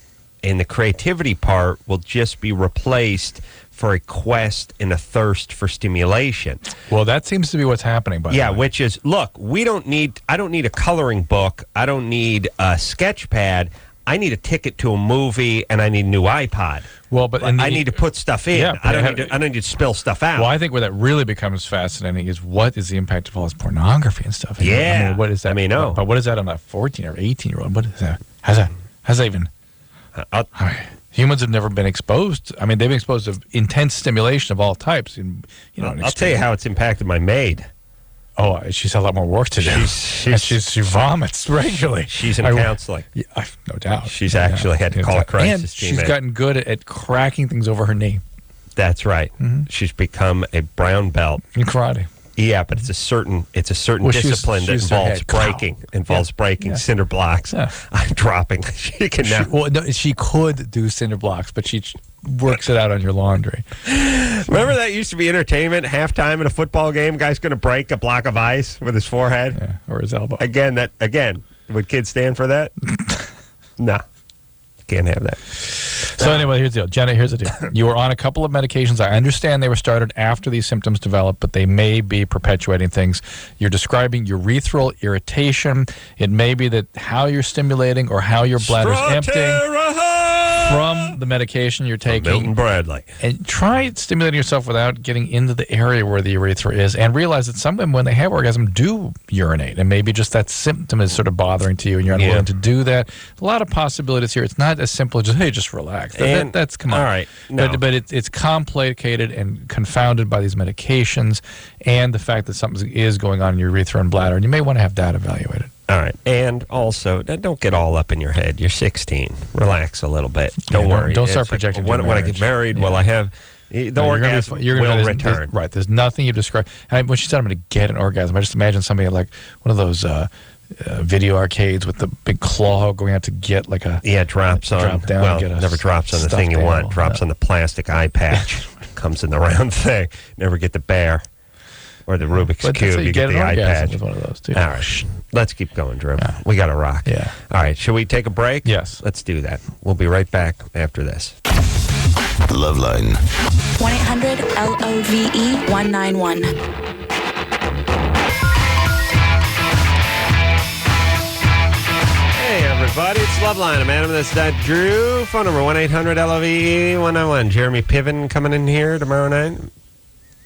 and the creativity part will just be replaced for a quest and a thirst for stimulation. Well, that seems to be what's happening, by the way. Yeah, which is, look, I don't need a coloring book. I don't need a sketch pad. I need a ticket to a movie, and I need a new iPod. Well, but I need to put stuff in. Yeah, I don't need to spill stuff out. Well, I think where that really becomes fascinating is what is the impact of all this pornography and stuff. Yeah. I mean, what is that? But what is that on a 14 or 18-year-old? What is that? How's that even? Humans have never been exposed. I mean, they've been exposed to intense stimulation of all types. I'll tell you how it's impacted my maid. Oh, she's had a lot more work to do. She vomits regularly. She's in counseling. Yeah, no doubt. She's actually had to call a crisis team. And she's gotten good at cracking things over her knee. That's right. Mm-hmm. She's become a brown belt in karate. Yeah, but it's a certain discipline that involves breaking cinder blocks. Yeah. I'm dropping. She can now. She could do cinder blocks, but she works it out on your laundry. Remember that used to be entertainment? Halftime in a football game, guy's going to break a block of ice with his forehead or his elbow. Again, would kids stand for that? No, can't have that. So anyway, here's the deal. Jenna, here's the deal. You were on a couple of medications. I understand they were started after these symptoms developed, but they may be perpetuating things. You're describing urethral irritation. It may be that how you're stimulating or how your bladder's emptying from the medication you're taking. Milton Bradley. And try stimulating yourself without getting into the area where the urethra is, and realize that some women, when they have orgasm, do urinate, and maybe just that symptom is sort of bothering to you, and you're unwilling to do that. A lot of possibilities here. It's not as simple as just, hey, just relax. That's come on. All right. No. But it's complicated and confounded by these medications and the fact that something is going on in your urethra and bladder, and you may want to have that evaluated. All right. And also, don't get all up in your head. You're 16. Relax a little bit. Don't worry. Don't start projecting. When I get married, will I have the orgasm will return. Right. There's nothing you describe. When she said, I'm going to get an orgasm, I just imagine somebody like one of those video arcades with the big claw going out to get like a... Yeah, drops on... Drop down. Well, never drops on the thing you want. Drops on the plastic eye patch. Comes in the round thing. Never get the bear. Or the Rubik's Cube, you get the eye patch. With one of those, too. All right. Let's keep going, Drew. Yeah. We got to rock. Yeah. All right. Should we take a break? Yes. Let's do that. We'll be right back after this. LoveLine. 1-800-LOVE-191. Hey, everybody. It's LoveLine. I'm Adam. That's Drew. Phone number 1-800-LOVE-191. Jeremy Piven coming in here tomorrow night.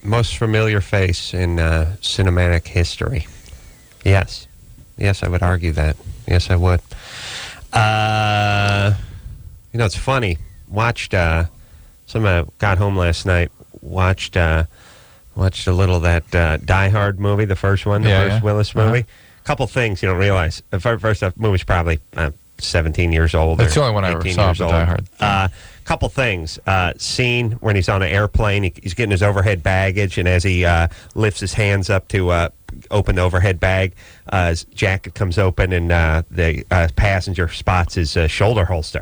Most familiar face in cinematic history. Yes, I would argue that. Yes, I would. It's funny. Watched got home last night. Watched a little of that Die Hard movie, the first one, the Bruce Willis movie. couple things you don't realize. First off, the movie's probably 17 years old. That's the only one I ever 18 saw, years but old. I heard. Couple things. Scene when he's on an airplane, he's getting his overhead baggage, and as he lifts his hands up to open the overhead bag, his jacket comes open, and the passenger spots his shoulder holster,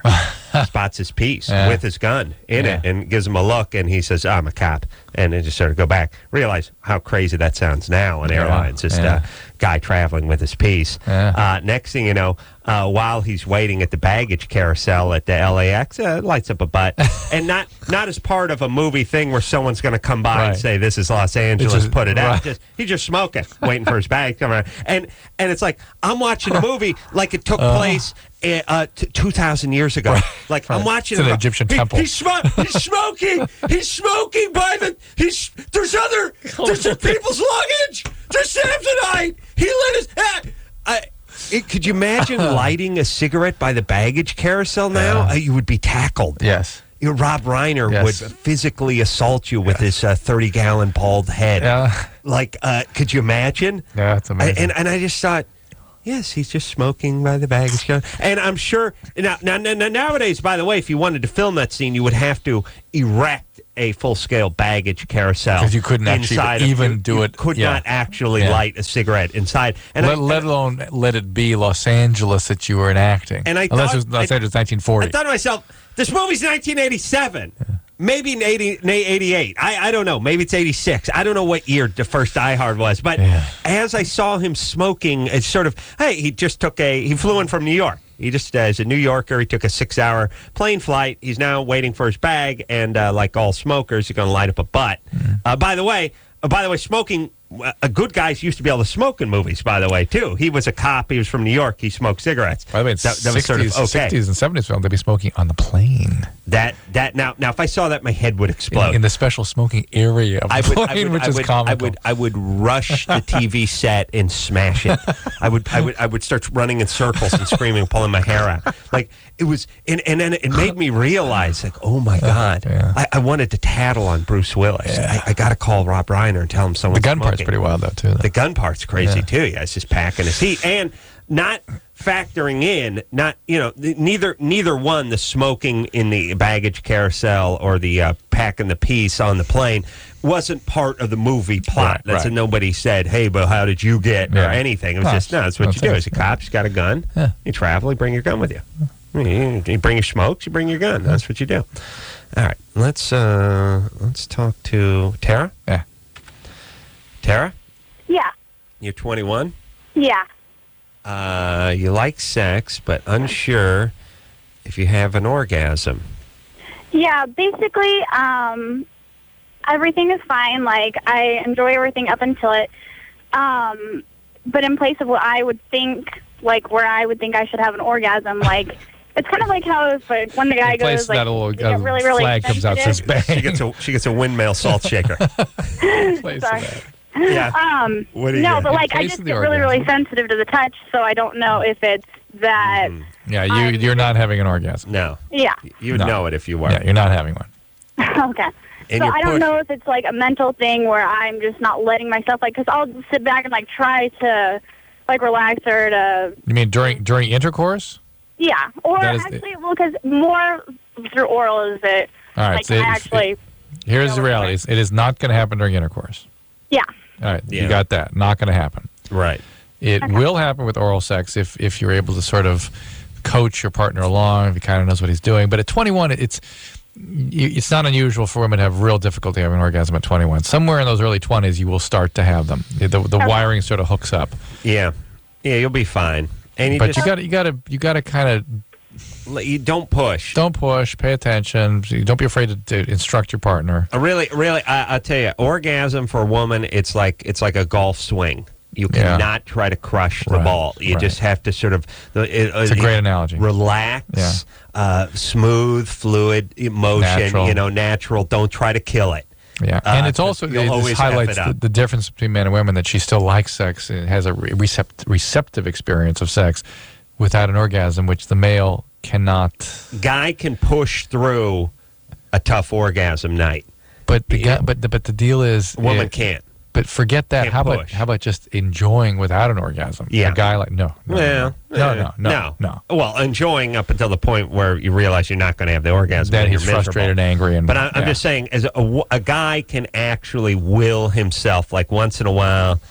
spots his piece with his gun in it, and gives him a look, and he says, "I'm a cop," and then just sort of go back. Realize how crazy that sounds now in airlines, just a guy traveling with his piece. Next thing you know, while he's waiting at the baggage carousel at the LAX, lights up a butt, and not as part of a movie thing where someone's going to come by and say, "This is Los Angeles, put it out." He's just smoking, waiting for his bag to come around. And it's like, I'm watching a movie like it took place 2,000 years ago. Like, I'm watching an Egyptian temple. He's smoking. He's smoking by the. There's people's luggage. There's Samsonite. He lit his. Could you imagine lighting a cigarette by the baggage carousel now? You would be tackled. Yes. Rob Reiner would physically assault you with his 30-gallon bald head. Yeah. Like, could you imagine? Yeah, it's amazing. And I just thought, yes, he's just smoking by the baggage carousel. And I'm sure now nowadays, by the way, if you wanted to film that scene, you would have to erect a full-scale baggage carousel. Because you couldn't actually even do it. Could not actually light a cigarette inside. And let alone let it be Los Angeles that you were enacting. And unless it was Los Angeles 1940. I thought to myself, this movie's 1987. Maybe in 88. I don't know. Maybe it's 86. I don't know what year the first Die Hard was. But as I saw him smoking, it's sort of, hey, he flew in from New York. He just, as a New Yorker, he took a 6-hour plane flight. He's now waiting for his bag. And like all smokers, he's going to light up a butt. By the way, smoking, good guys used to be able to smoke in movies, by the way, too. He was a cop. He was from New York. He smoked cigarettes. By the way, in that was sort of okay. 60s and 70s films, they'd be smoking on the plane. Now, if I saw that, my head would explode. In the special smoking area of the plane, which is comical. I would rush the TV set and smash it. I would start running in circles and screaming, pulling my hair out. Like, it was, and then it made me realize, like, oh my God, I wanted to tattle on Bruce Willis. I got to call Rob Reiner and tell him someone's The gun smoking. part's pretty wild, though, too. The gun part's crazy too. Yeah, it's just packing his heat and not factoring in, neither one, the smoking in the baggage carousel or the packing the piece on the plane wasn't part of the movie plot. That's nobody said, "Hey, but how did you get?" or anything. It was just that's what you do. As a cop, you got a gun. You travel, you bring your gun with you. You bring your smokes, you bring your gun. That's what you do. All right, let's talk to Tara. Yeah. Tara? Yeah. You're 21? Yeah. You like sex, but unsure if you have an orgasm. Yeah, basically, everything is fine. Like, I enjoy everything up until it. But in place of what I would think, like, where I would think I should have an orgasm, like, it's kind of like how if, when the guy goes, like, that little you get really, really flag comes out, says bang. She gets a windmill salt shaker. Sorry. Yeah. What do you no, get? but like I just get really, really sensitive to the touch, so I don't know if it's that. Yeah, you're not having an orgasm. No. Yeah. You would know it if you were. Yeah, you're not having one. Okay. And so I don't know if it's like a mental thing where I'm just not letting myself, like, because I'll sit back and like try to like relax or to. You mean during intercourse? Yeah, or actually, well, because more through oral is it. All right. Like, So I actually. Here's the reality: it is not going to happen during intercourse. Yeah. All right, you got that. Not going to happen. Right. It will happen with oral sex if you're able to sort of coach your partner along, if he kind of knows what he's doing. But at 21, it's not unusual for women to have real difficulty having an orgasm at 21. Somewhere in those early 20s, you will start to have them. The wiring sort of hooks up. Yeah, you'll be fine. And you got to kind of. You don't push. Don't push. Pay attention. Don't be afraid to instruct your partner. Really, I'll tell you, orgasm for a woman, it's like a golf swing. You cannot try to crush the ball. You just have to sort of. It's a great analogy. Relax, smooth, fluid motion. Natural. Natural. Don't try to kill it. Yeah, and it's also you'll it always highlights F it up. the difference between men and women, that she still likes sex and has a receptive experience of sex without an orgasm, which the male cannot. Guy can push through a tough orgasm night, but the deal is woman can't. But forget that. Can't push. How about just enjoying without an orgasm? Yeah. A guy like no. No. Well, enjoying up until the point where you realize you're not going to have the orgasm. Then and he's you're miserable. frustrated and angry. But I'm just saying, as a guy can actually will himself, like once in a while,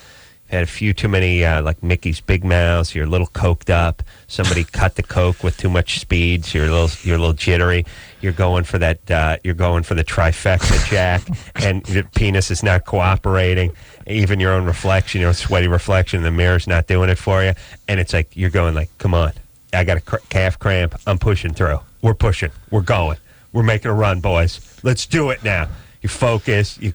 had a few too many, like Mickey's Big Mouths, you're a little coked up, somebody cut the coke with too much speed, so you're a little jittery, you're going for that, you're going for the trifecta, Jack, and your penis is not cooperating, even your own reflection, your own sweaty reflection in the mirror's not doing it for you, and it's like, you're going like, come on, I got a calf cramp, I'm pushing through, we're pushing, we're going, we're making a run, boys, let's do it now. You focus, you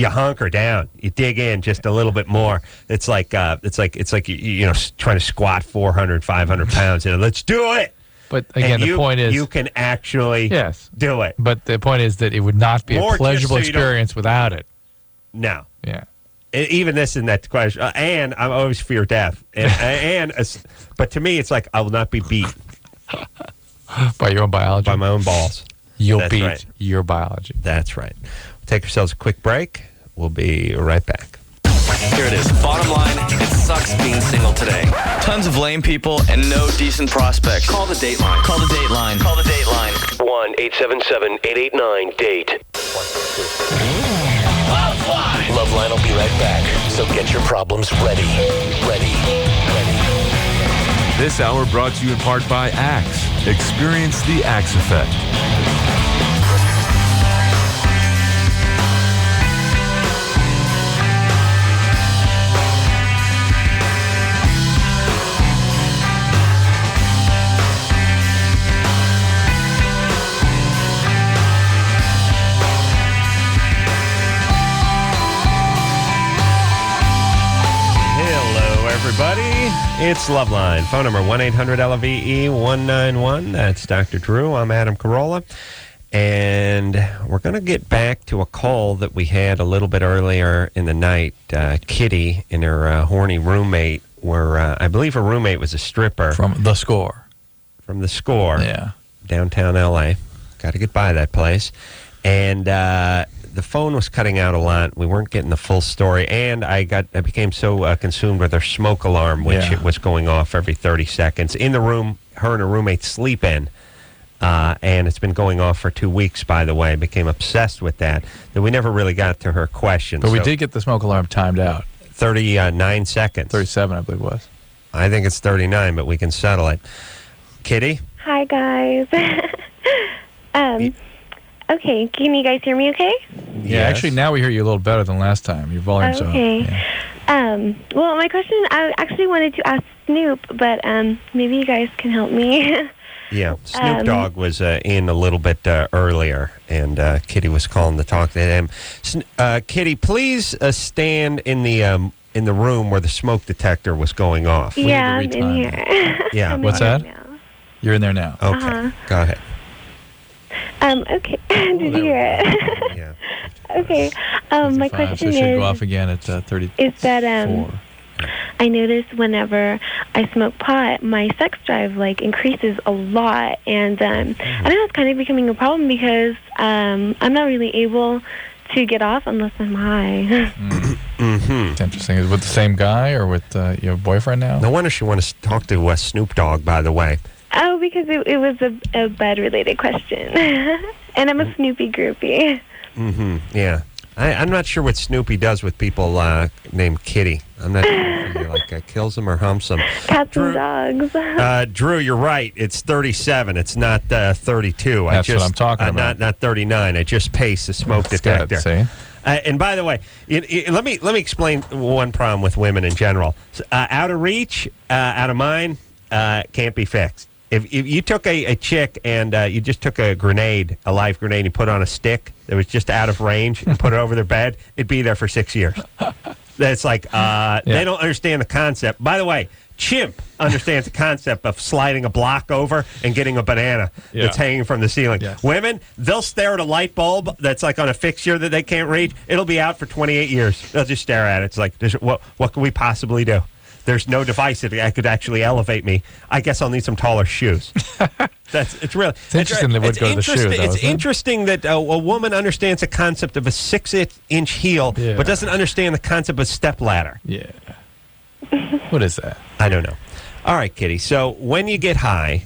hunker down, you dig in just a little bit more. It's like you know, trying to squat 400, 500 pounds. Let's do it. But again, the point is, you can actually do it. But the point is that it would not be a pleasurable experience without it. No. Yeah. Even this isn't that question. And I always fear death. But to me, it's like I will not be beat by your own biology, by my own balls. You'll beat your biology. That's right. We'll take ourselves a quick break. We'll be right back. Here it is. Bottom line, it sucks being single today. Tons of lame people and no decent prospects. Call the Dateline. Call the Dateline. Call the Dateline. 1-877-889-DATE. LoveLine will be right back. So get your problems ready. This hour brought to you in part by Axe. Experience the Axe effect. Everybody, it's Loveline. Phone number 1-800-LVE-191. That's Dr. Drew. I'm Adam Carolla. And we're going to get back to a call that we had a little bit earlier in the night. Kitty and her horny roommate were, I believe her roommate was a stripper. From The Score. From The Score. Yeah. Downtown L.A. Got to get by that place. And the phone was cutting out a lot. We weren't getting the full story, and I became so consumed with her smoke alarm, which it was going off every 30 seconds in the room. Her and her roommate sleep in, and it's been going off for 2 weeks. By the way, I became obsessed with that we never really got to her question. But we did get the smoke alarm timed out. 39 seconds. 37, I believe it was. I think it's 39, but we can settle it. Kitty. Hi guys. Okay, can you guys hear me okay? Yeah, actually now we hear you a little better than last time. Your volume's up. Okay. Yeah. Well, my question, I actually wanted to ask Snoop, but maybe you guys can help me. Yeah, Snoop Dogg was in a little bit earlier, and Kitty was calling to talk to him. Kitty, please stand in the room where the smoke detector was going off. Yeah, I'm in here. Yeah, what's that? You're in there now. Okay, go ahead. Okay, did you hear it? Yeah. Okay, my question so it should go off again at 30. Is that I notice whenever I smoke pot, my sex drive increases a lot, and I know it's kind of becoming a problem because I'm not really able to get off unless I'm high. Mm-hmm. Interesting. Is it with the same guy or with your boyfriend now? No wonder she wanted to talk to Snoop Dogg, by the way. Oh, because it was a bed-related question. And I'm a Snoopy groupie. Mm-hmm, yeah. I'm not sure what Snoopy does with people named Kitty. I'm not sure if he kills them or humps them. Cats and dogs. Drew, you're right. It's 37. It's not 32. That's what I'm talking about. Not 39. I just paced the smoke detector. See? And by the way, let me explain one problem with women in general. Out of reach, out of mind, can't be fixed. If you took a chick and you just took a live grenade, and put on a stick that was just out of range and put it over their bed, it'd be there for 6 years. That's they don't understand the concept. By the way, chimp understands the concept of sliding a block over and getting a banana that's hanging from the ceiling. Yes. Women, they'll stare at a light bulb that's on a fixture that they can't reach. It'll be out for 28 years. They'll just stare at it. It's what can we possibly do? There's no device that could actually elevate me. I guess I'll need some taller shoes. It's interesting they would go to the shoe, though, It's isn't it? interesting that a woman understands the concept of a 6-inch heel, but doesn't understand the concept of step ladder. Yeah. What is that? I don't know. All right, Kitty. So when you get high,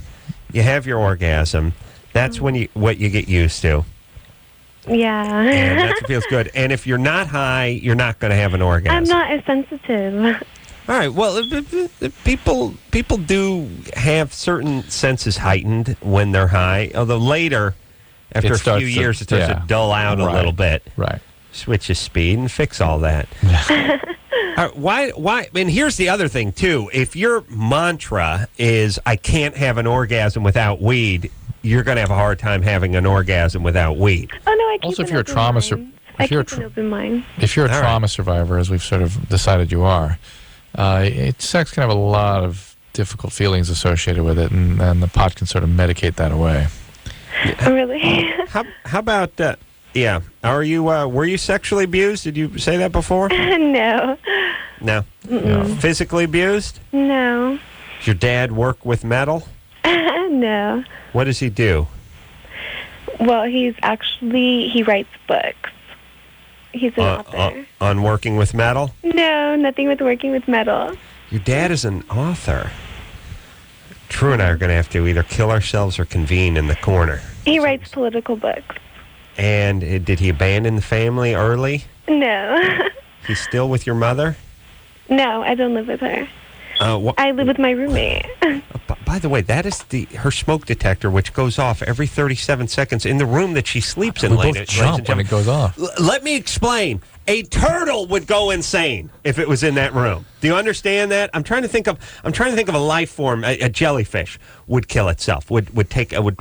you have your orgasm. That's what you get used to. Yeah. And that feels good. And if you're not high, you're not going to have an orgasm. I'm not as sensitive. All right. Well, people do have certain senses heightened when they're high. Although later, after a few years, it starts to dull out a little bit. Right. Switch the speed and fix all that. Why? And here's the other thing too. If your mantra is "I can't have an orgasm without weed," you're going to have a hard time having an orgasm without weed. Oh no, I keep Also, an if you're a open trauma mind. I keep an open mind. If you're a trauma survivor, as we've sort of decided you are, sex can have a lot of difficult feelings associated with it, and the pot can sort of medicate that away. Oh, really? How about yeah? Are you were you sexually abused? Did you say that before? No. No. Physically abused? No. Does your dad work with metal? No. What does he do? Well, he writes books. He's an author. On working with metal? No, nothing with working with metal. Your dad is an author. True and I are going to have to either kill ourselves or convene in the corner. He writes political books. And did he abandon the family early? No. He's still with your mother? No, I don't live with her. I live with my roommate. By the way, that is her smoke detector, which goes off every 37 seconds in the room that she sleeps in. We both jump when it goes off. Let me explain. A turtle would go insane if it was in that room. Do you understand that? I'm trying to think of a life form. A jellyfish would kill itself. Would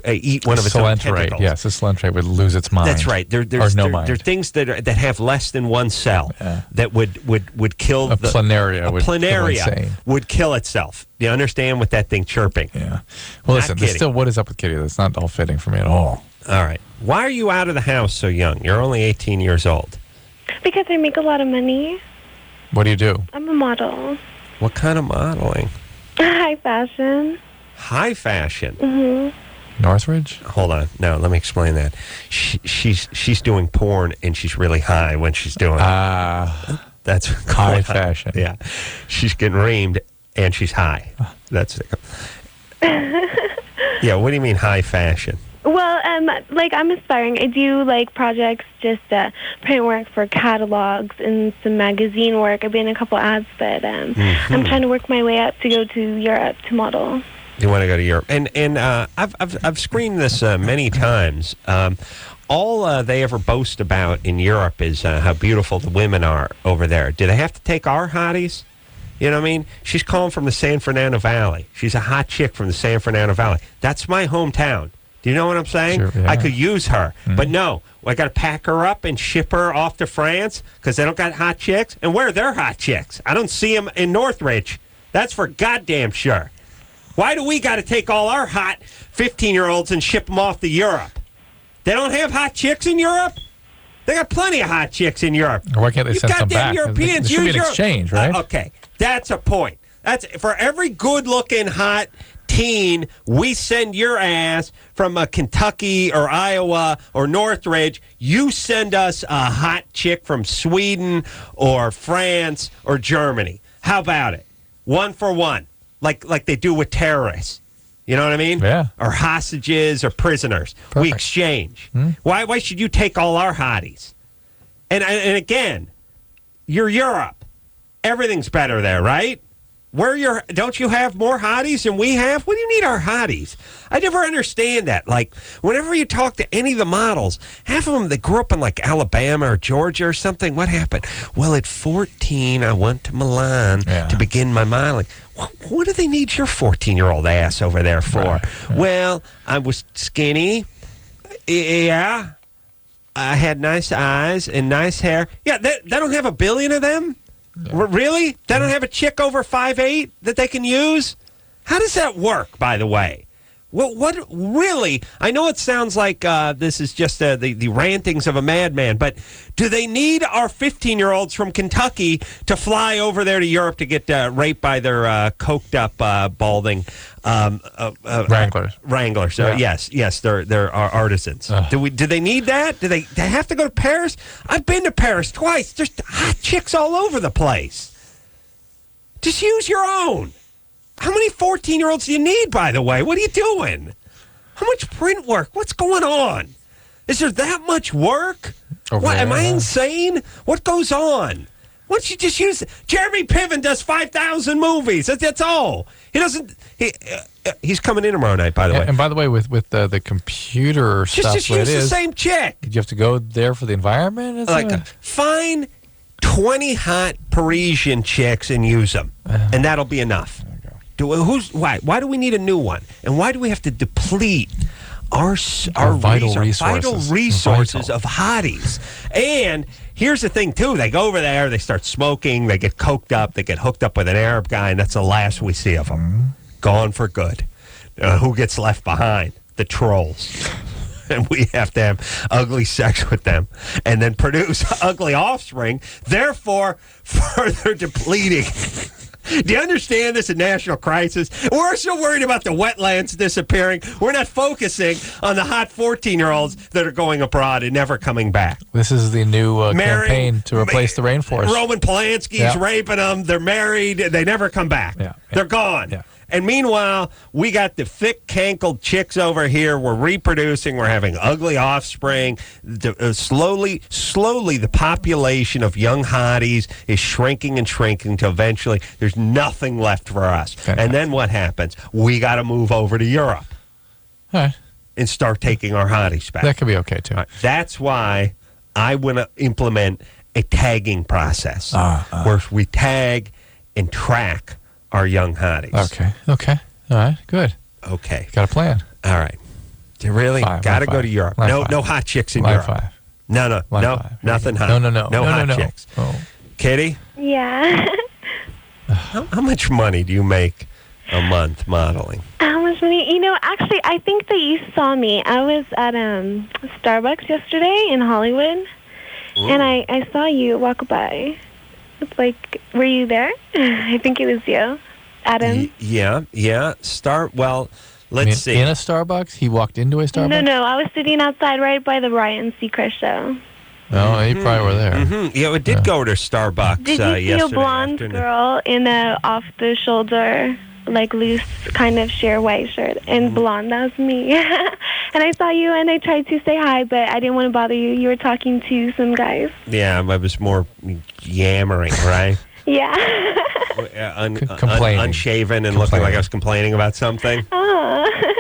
eat one of its own tentacles. Yes, a salentrate would lose its mind. That's right. There are things that have less than one cell that would kill a planaria. Would kill itself. Do you understand with that thing chirping? Yeah. Well, listen. Still, what is up with Kitty? That's not all fitting for me at all. All right. Why are you out of the house so young? You're only 18 years old. Because I make a lot of money. What do you do? I'm a model. What kind of modeling? High fashion. High fashion? Mm-hmm. Northridge? Hold on. No, let me explain that. She's doing porn, and she's really high when she's doing it. That's high fashion. Yeah. She's getting reamed, and she's high. That's it. Yeah, what do you mean high fashion? Well, I'm aspiring. I do, projects, just print work for catalogs and some magazine work. I've been in a couple ads, but I'm trying to work my way up to go to Europe to model. You want to go to Europe. And I've screened this many times. All they ever boast about in Europe is how beautiful the women are over there. Do they have to take our hotties? You know what I mean? She's calling from the San Fernando Valley. She's a hot chick from the San Fernando Valley. That's my hometown. Do you know what I'm saying? Sure, yeah. I could use her. But no, I got to pack her up and ship her off to France because they don't got hot chicks. And where are their hot chicks? I don't see them in Northridge. That's for goddamn sure. Why do we got to take all our hot 15-year-olds and ship them off to Europe? They don't have hot chicks in Europe? They got plenty of hot chicks in Europe. Why can't they send some back? Europeans there should be an exchange, right? Okay, that's a point. That's for every good-looking hot teen, we send your ass from Kentucky or Iowa or Northridge. You send us a hot chick from Sweden or France or Germany. How about it? 1 for 1, like they do with terrorists. You know what I mean? Yeah. Or hostages or prisoners. Perfect. We exchange. Why should you take all our hotties? And again, you're Europe. Everything's better there, right? Don't you have more hotties than we have? What do you need our hotties? I never understand that. Like, whenever you talk to any of the models, half of them, they grew up in like Alabama or Georgia or something. What happened? Well, at 14, I went to Milan to begin my modeling. What do they need your 14-year-old ass over there for? Right. Well, I was skinny. Yeah. I had nice eyes and nice hair. Yeah, they don't have a billion of them? Really? They don't have a chick over 5'8" that they can use? How does that work, by the way? Well, what really? I know it sounds like this is just the rantings of a madman, but do they need our 15-year-olds from Kentucky to fly over there to Europe to get raped by their coked up, balding Wranglers? Wranglers. Yeah. Yes, they're artisans. Do they need that? Do they have to go to Paris? I've been to Paris twice. There's hot chicks all over the place. Just use your own. How many 14-year-olds do you need, by the way? What are you doing? How much print work? What's going on? Is there that much work? What, am I insane? What goes on? Why don't you just use... Jeremy Piven does 5,000 movies. That's all. He doesn't... he's coming in tomorrow night, by the way. And by the way, with the computer stuff... Just use the same chick. Did you have to go there for the environment? Find 20 hot Parisian chicks and use them. And that'll be enough. Why do we need a new one? And why do we have to deplete our vital resources of hotties? And here's the thing, too. They go over there, they start smoking, they get coked up, they get hooked up with an Arab guy, and that's the last we see of them. Gone for good. Who gets left behind? The trolls. And we have to have ugly sex with them and then produce ugly offspring, therefore further depleting. Do you understand this is a national crisis? We're so worried about the wetlands disappearing. We're not focusing on the hot 14-year-olds that are going abroad and never coming back. This is the new campaign to replace the rainforest. Roman Polanski's raping them. They're married. They never come back. They're gone. Yeah. And meanwhile, we got the thick, cankled chicks over here. We're reproducing. We're having ugly offspring. Slowly, the population of young hotties is shrinking and shrinking until eventually there's nothing left for us. Fantastic. And then what happens? We got to move over to Europe and start taking our hotties back. That could be okay, too. That's why I want to implement a tagging process where we tag and track our young hotties. Okay. All right, good. Okay. Got a plan. All right. You really got to go to Europe. No hot chicks in Europe. 5. No, nothing hot. No hot chicks. Oh. Kitty? Yeah. How much money do you make a month modeling? How much money? Actually, I think that you saw me. I was at Starbucks yesterday in Hollywood, and I saw you walk by. It's like, were you there? I think it was you, Adam. Yeah. Let's see. In a Starbucks? He walked into a Starbucks? No. I was sitting outside right by the Ryan Seacrest show. Oh, you probably were there. Mm-hmm. Yeah, we did go to Starbucks yesterday. Did you see a blonde afternoon. girl in a off-the-shoulder, like loose kind of sheer white shirt and blonde? That was me. And I saw you, and I tried to say hi, but I didn't want to bother you. You were talking to some guys. Yeah, I was more yammering, right? Yeah. Complaining. Unshaven and looking like I was complaining about something.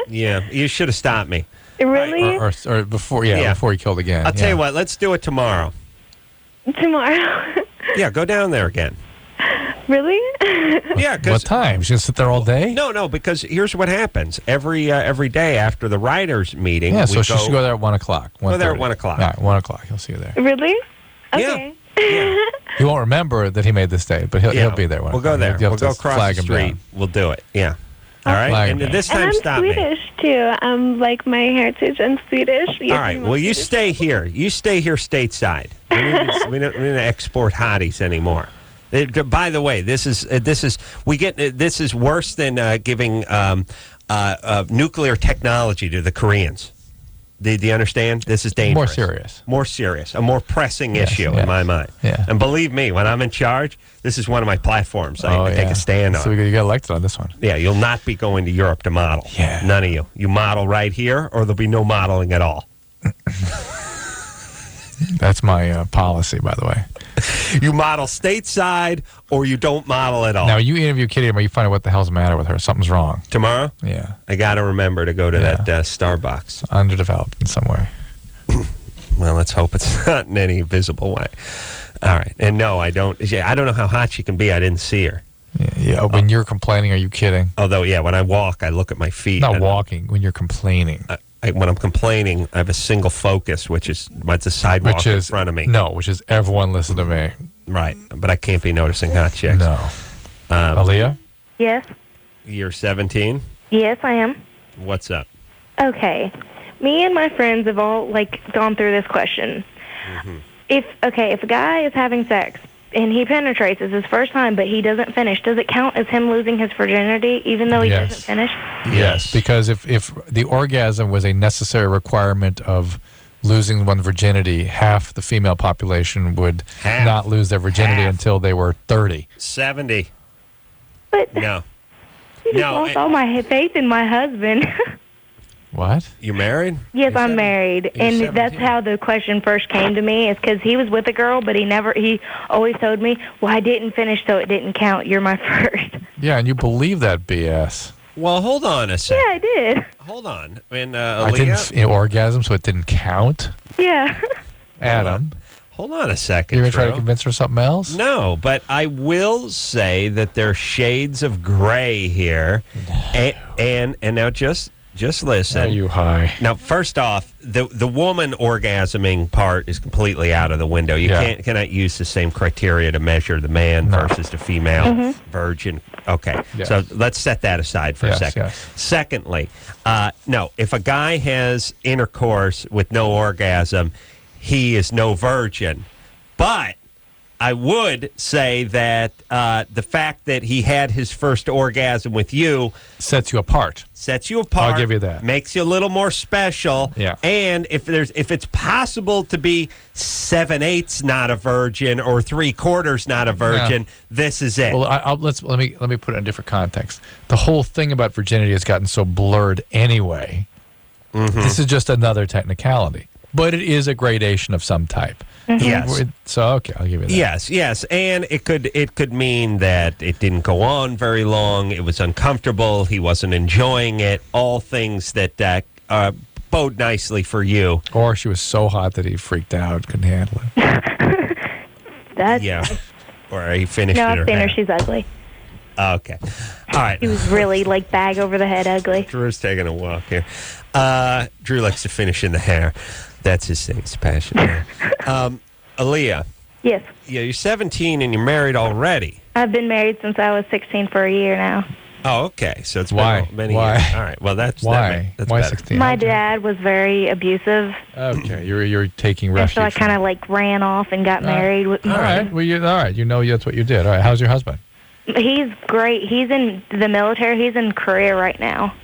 Yeah, you should have stopped me. Really? Or before, before he killed again. I'll tell you what, let's do it tomorrow. Tomorrow? Yeah, go down there again. Really? Yeah. What time? She's going to sit there all day? No, because here's what happens. Every day after the writers' meeting, so she should go there at 1 o'clock. Go there at 1 o'clock. All right, 1 o'clock. He'll see you there. Really? Okay. Yeah. He won't remember that he made this date, but he'll be there. We'll go there. We'll go across the street. We'll do it. Yeah. All right. And this time, stop me. I'm Swedish, too. I'm like my heritage. I'm Swedish. All right. Well, you stay here. You stay here stateside. We don't export hotties anymore. By the way, this is worse than giving nuclear technology to the Koreans. Do you understand? This is dangerous. More serious. A more pressing issue in my mind. Yeah. And believe me, when I'm in charge, this is one of my platforms I take a stand on. So you got elected on this one. Yeah, you'll not be going to Europe to model. Yeah. None of you. You model right here, or there'll be no modeling at all. That's my policy, by the way. You model stateside, or you don't model at all. Now, you interview Kitty, but you find out what the hell's the matter with her. Something's wrong. Tomorrow? Yeah. I got to remember to go to that Starbucks. Underdeveloped in some way. Well, let's hope it's not in any visible way. All right. And no, I don't know how hot she can be. I didn't see her. Yeah. When you're complaining, are you kidding? Although, when I walk, I look at my feet. Not walking. When you're complaining. When I'm complaining, I have a single focus, which is what's the sidewalk in front of me. No, which is everyone listen to me. Right. But I can't be noticing hot chicks. No. Aaliyah? Yes. You're 17? Yes, I am. What's up? Okay. Me and my friends have all, gone through this question. If a guy is having sex and he penetrates, it's his first time, but he doesn't finish, does it count as him losing his virginity even though he doesn't finish? Yes, because if the orgasm was a necessary requirement of losing one's virginity, half the female population would not lose their virginity until they were 30. 70. But No. I just lost all my faith in my husband. What? You married? Yes, I'm married, and that's how the question first came to me. Is because he was with a girl, but he always told me, "Well, I didn't finish, so it didn't count. You're my first." Yeah, and you believe that BS. Well, hold on a second. Yeah, I did. Hold on. And I Aaliyah, didn't orgasm, so it didn't count. Yeah. Adam, hold on a second. you're gonna try to Drew. convince her of something else? No, but I will say that there are shades of gray here, and now just listen. Are you high? Now, first off, the woman orgasming part is completely out of the window. You cannot use the same criteria to measure the man versus the female virgin. Okay, so let's set that aside for a second. Yes. Secondly, no, if a guy has intercourse with no orgasm, he is no virgin. But I would say that the fact that he had his first orgasm with you sets you apart. I'll give you that. Makes you a little more special. Yeah. And if it's possible to be 7/8 not a virgin or 3/4 not a virgin, this is it. Well, let me put it in a different context. The whole thing about virginity has gotten so blurred anyway. This is just another technicality, but it is a gradation of some type. Yes. So okay, I'll give you that. Yes, and it could mean that it didn't go on very long. It was uncomfortable. He wasn't enjoying it. All things that bode nicely for you. Or she was so hot that he freaked out, couldn't handle it. That's Or he finished no, it. I've seen her. She's ugly. Okay. All right. She was really bag over the head ugly. Drew's taking a walk here. Drew likes to finish in the hair. That's his thing. He's passionate. Aaliyah. Yes. Yeah, you're 17 and you're married already. I've been married since I was 16 for a year now. Oh, okay. So it's Why? been many Why? years. All right. Well, that's Why? That's Why better. 16? My dad was very abusive. Okay, you're taking And refuge. so I kind of ran off and got married. With All right. Well, all right. You know that's what you did. All right. How's your husband? He's great. He's in the military. He's in Korea right now.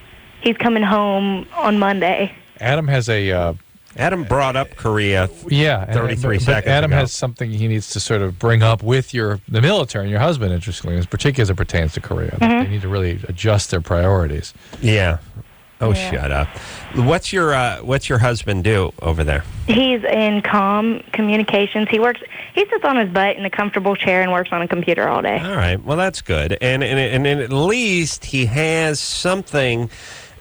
He's coming home on Monday. Adam has a. Adam brought up Korea. 33 but seconds Adam ago. has something he needs to sort of bring up with the military and your husband. Interestingly, particularly as it pertains to Korea, they need to really adjust their priorities. Yeah. Oh, shut up. What's your husband do over there? He's in communications. He sits on his butt in a comfortable chair and works on a computer all day. All right. Well, that's good. And at least he has something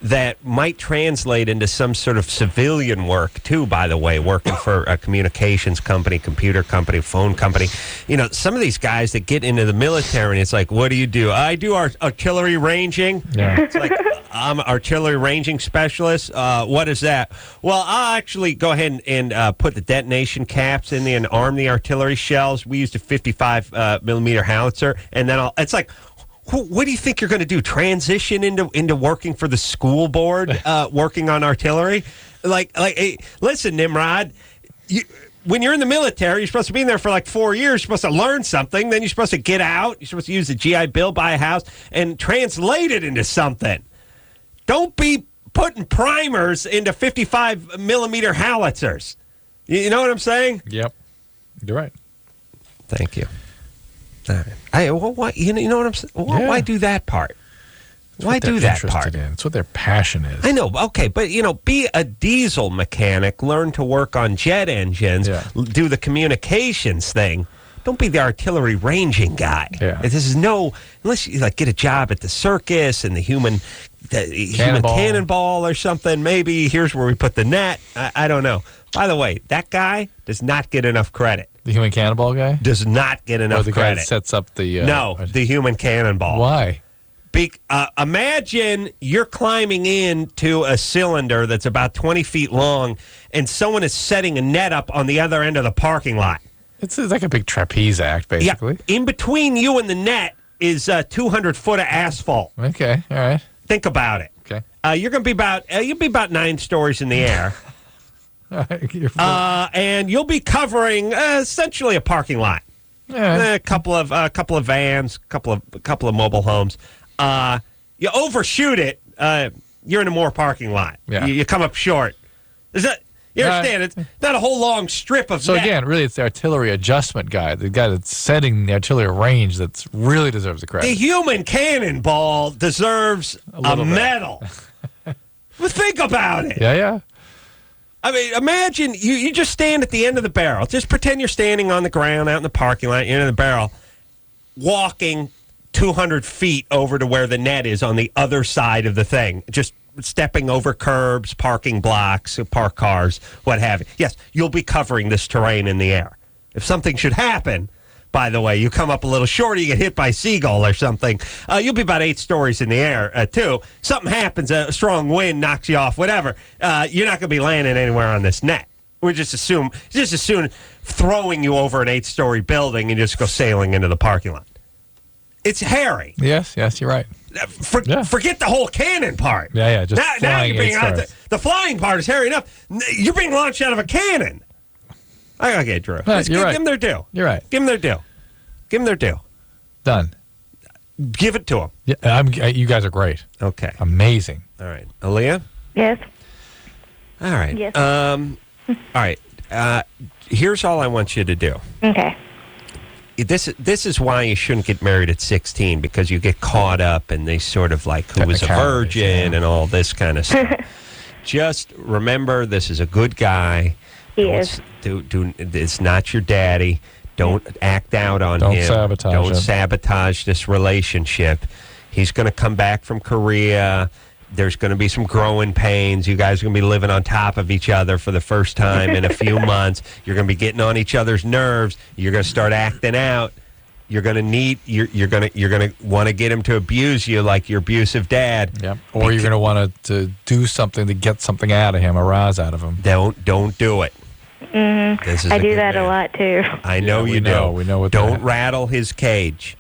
that might translate into some sort of civilian work, too, by the way, working for a communications company, computer company, phone company. You know, some of these guys that get into the military, and it's like, what do? I do artillery ranging. Yeah. It's like, I'm an artillery ranging specialist. What is that? Well, I'll actually go ahead and put the detonation caps in there and arm the artillery shells. We used a 55 millimeter howitzer, and then it's like, what do you think you're going to do? Transition into working for the school board, working on artillery? Hey, listen, Nimrod, when you're in the military, you're supposed to be in there for 4 years. You're supposed to learn something. Then you're supposed to get out. You're supposed to use the GI Bill, buy a house, and translate it into something. Don't be putting primers into 55 millimeter howitzers. You know what I'm saying? Yep. You're right. Thank you. All right. Why, you know what I'm saying? Why do that part? Why do that part? It's what their passion is. I know. Okay, but be a diesel mechanic. Learn to work on jet engines. Yeah. Do the communications thing. Don't be the artillery ranging guy. Yeah. This is unless you get a job at the circus and the human cannonball or something. Maybe here's where we put the net. I don't know. By the way, that guy does not get enough credit. The human cannonball guy? Does not get enough the credit. guy that sets up the... the human cannonball. Why? Imagine you're climbing into a cylinder that's about 20 feet long, and someone is setting a net up on the other end of the parking lot. It's like a big trapeze act, basically. Yeah. In between you and the net is 200 foot of asphalt. Okay, all right. Think about it. Okay. You're going to be about you'll be about 9 stories in the air, and you'll be covering essentially a parking lot. Yeah. A couple of vans, couple of mobile homes. You overshoot it. You're in a more parking lot. Yeah. You come up short. Is that you understand? It's not a whole long strip of. So net. again, really, it's the artillery adjustment guy, the guy that's setting the artillery range, that really deserves the credit. The human cannonball deserves a medal. Well, think about it. Yeah. I mean, imagine you just stand at the end of the barrel. Just pretend you're standing on the ground out in the parking lot, you're in the barrel, walking 200 feet over to where the net is on the other side of the thing. Just stepping over curbs, parking blocks, park cars, what have you. Yes, you'll be covering this terrain in the air. If something should happen, by the way, you come up a little short, you get hit by a seagull or something, you'll be about 8 stories in the air, too. Something happens, a strong wind knocks you off, whatever. You're not going to be landing anywhere on this net. We just assume throwing you over an 8-story building and just go sailing into the parking lot. It's hairy. Yes, you're right. Forget the whole cannon part. Yeah, just now flying you're being 8 stars. the flying part is hairy enough. You're being launched out of a cannon. Okay, Drew. Let's give them their due. You're right. Give them their due. Give them their due. Done. Give it to them. Yeah, you guys are great. Okay. Amazing. All right. Aaliyah? Yes. All right. Yes. All right. Here's all I want you to do. Okay. This is why you shouldn't get married at 16, because you get caught up in these sort of like who was a virgin and all this kind of stuff. Just remember, this is a good guy. He is. It's not your daddy. Don't act out on him. Don't sabotage this relationship. He's going to come back from Korea. There's going to be some growing pains. You guys are going to be living on top of each other for the first time in a few months. You're going to be getting on each other's nerves. You're going to start acting out. You're going to want to get him to abuse you like your abusive dad. Yep. Or you're going to want to do something to get something out of him, a rise out of him. Don't do it. Mm-hmm. I do that a lot too. I know you do. We know what. Don't rattle his cage.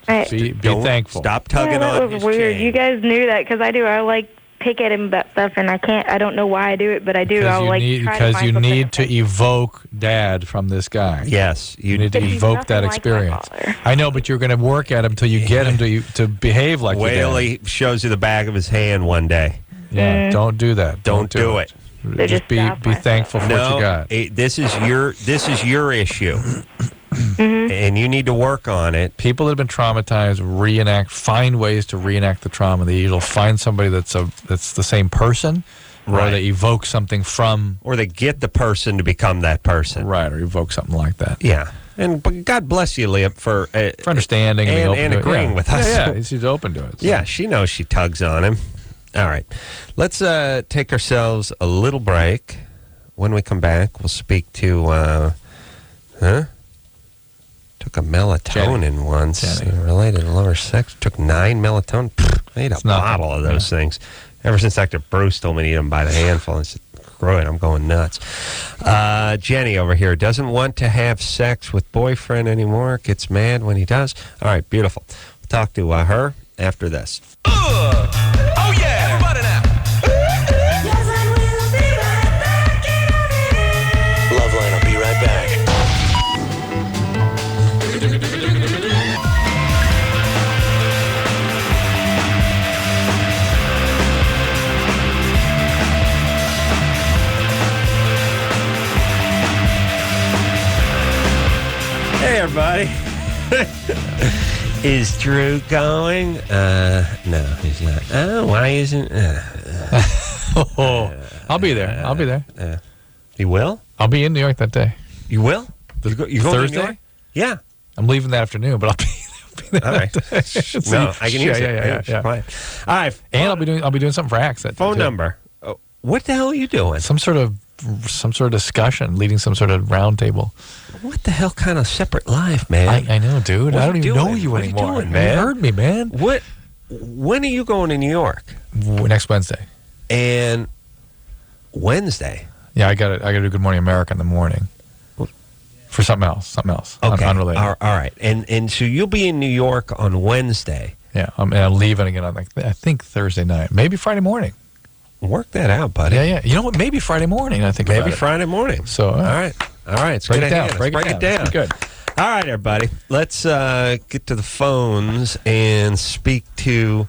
Be thankful. Stop tugging on that was weird. chain. You guys knew that, because I do. I like pick at him about stuff, and I can't. I don't know why I do it, but I do. Because you need to evoke Dad from this guy. Yes, you need to evoke that experience. I know, but you're going to work at him till you get him to behave like your dad. He shows you the back of his hand one day. Yeah, don't do that. Don't do it. Just be thankful for what you got. This is your issue. Mm-hmm. And you need to work on it. People that have been traumatized find ways to reenact the trauma. They either find somebody that's the same person, or they evoke something from, or they get the person to become that person, right? Or evoke something like that. Yeah. And God bless you, Liam, for understanding and agreeing with us. Yeah, she's open to it. So. Yeah, she knows she tugs on him. All right, let's take ourselves a little break. When we come back, we'll speak to Took a melatonin once related to lower sex. Took 9 melatonin. I ate a bottle of those things. Ever since Dr. Bruce told me to eat them by the handful, I said, screw it, I'm going nuts. Jenny over here doesn't want to have sex with boyfriend anymore. Gets mad when he does. All right, beautiful. We'll talk to her after this. Oh, yeah, everybody now. LoveLine, I'll be right back. Hey, everybody. Is Drew going? No, he's not. Oh, why isn't... I'll be there. I'll be there. You will? I'll be in New York that day. You will? You going to Thursday? New York? Yeah. I'm leaving that afternoon, but I'll be there. All right. No, I can use it. Yeah. Fine. All right. And I'll be doing something for Axe. Phone number. What the hell are you doing? Some sort of discussion, leading some sort of round table. What the hell kind of separate life, man? I know, dude. What I don't even know doing? you What anymore. Are you doing, man? You heard me, man. When are you going to New York? Next Wednesday. And Wednesday? Yeah, I got to do Good Morning America in the morning. For something else. Okay. Unrelated. All right. And so you'll be in New York on Wednesday. Yeah, I'm leaving again on I think Thursday night, maybe Friday morning. Work that out, buddy. Yeah. You know what? Maybe Friday morning, I think. Maybe about Friday morning. So, all right. It's break good it down. idea. Break it down. Let's be good. All right, everybody. Let's get to the phones and speak to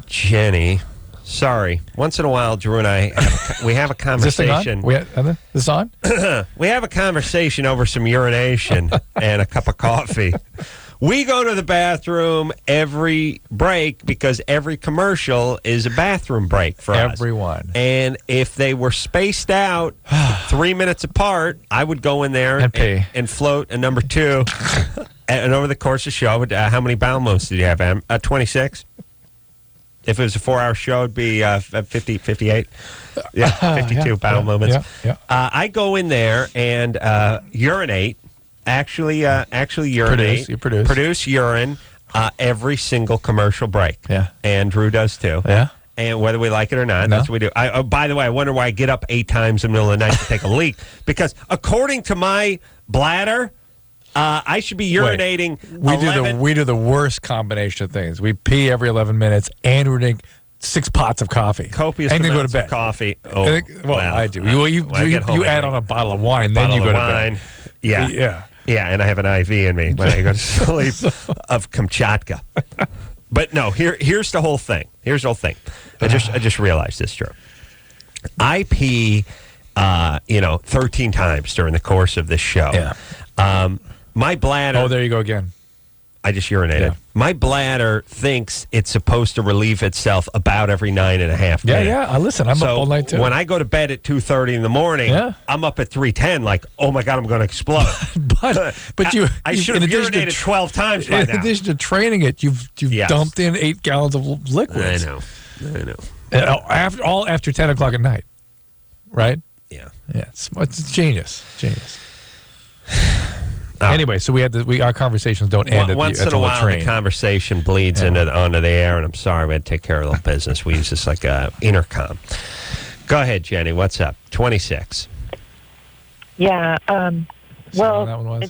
Jenny. Sorry. Once in a while, Drew and I, we have a conversation. Is this on? We have a conversation over some urination and a cup of coffee. We go to the bathroom every break because every commercial is a bathroom break for us. Everyone. And if they were spaced out 3 minutes apart, I would go in there and pee and float a number 2. And over the course of the show, how many bowel movements did you have, Em? 26? If it was a 4-hour show, it'd be 50, 58. Yeah, 52 bowel movements. Yeah. I go in there and urinate. Actually urinate. Produce urine every single commercial break. Yeah. And Drew does too. Yeah. And whether we like it or not, that's what we do. By the way, I wonder why I get up 8 times in the middle of the night to take a leak. Because according to my bladder, I should be urinating. We do the worst combination of things. We pee every 11 minutes and we drink 6 pots of coffee. Copious and then amounts go to bed. of coffee. I do. You add on a bottle of wine, then you go to bed. Yeah. Yeah, and I have an IV in me when I go to sleep of Kamchatka. But no, here's the whole thing. I just realized this, Drew. I pee, 13 times during the course of this show. Yeah. My bladder. Oh, there you go again. I just urinated. Yeah. My bladder thinks it's supposed to relieve itself about every 9.5 minutes. Yeah. Listen, I'm up all night too. When I go to bed at 2:30 in the morning, I'm up at 3:10 like, oh my God, I'm going to explode. but I should have urinated 12 times by now. In addition to training it, you've dumped in 8 gallons of liquids. I know. After 10 o'clock at night, right? Yeah. It's genius. Anyway, so our conversations don't end once in a while. The conversation bleeds onto the air, and I'm sorry, we had to take care of a little business. We use this like a intercom. Go ahead, Jenny. What's up? 26. Yeah. Well,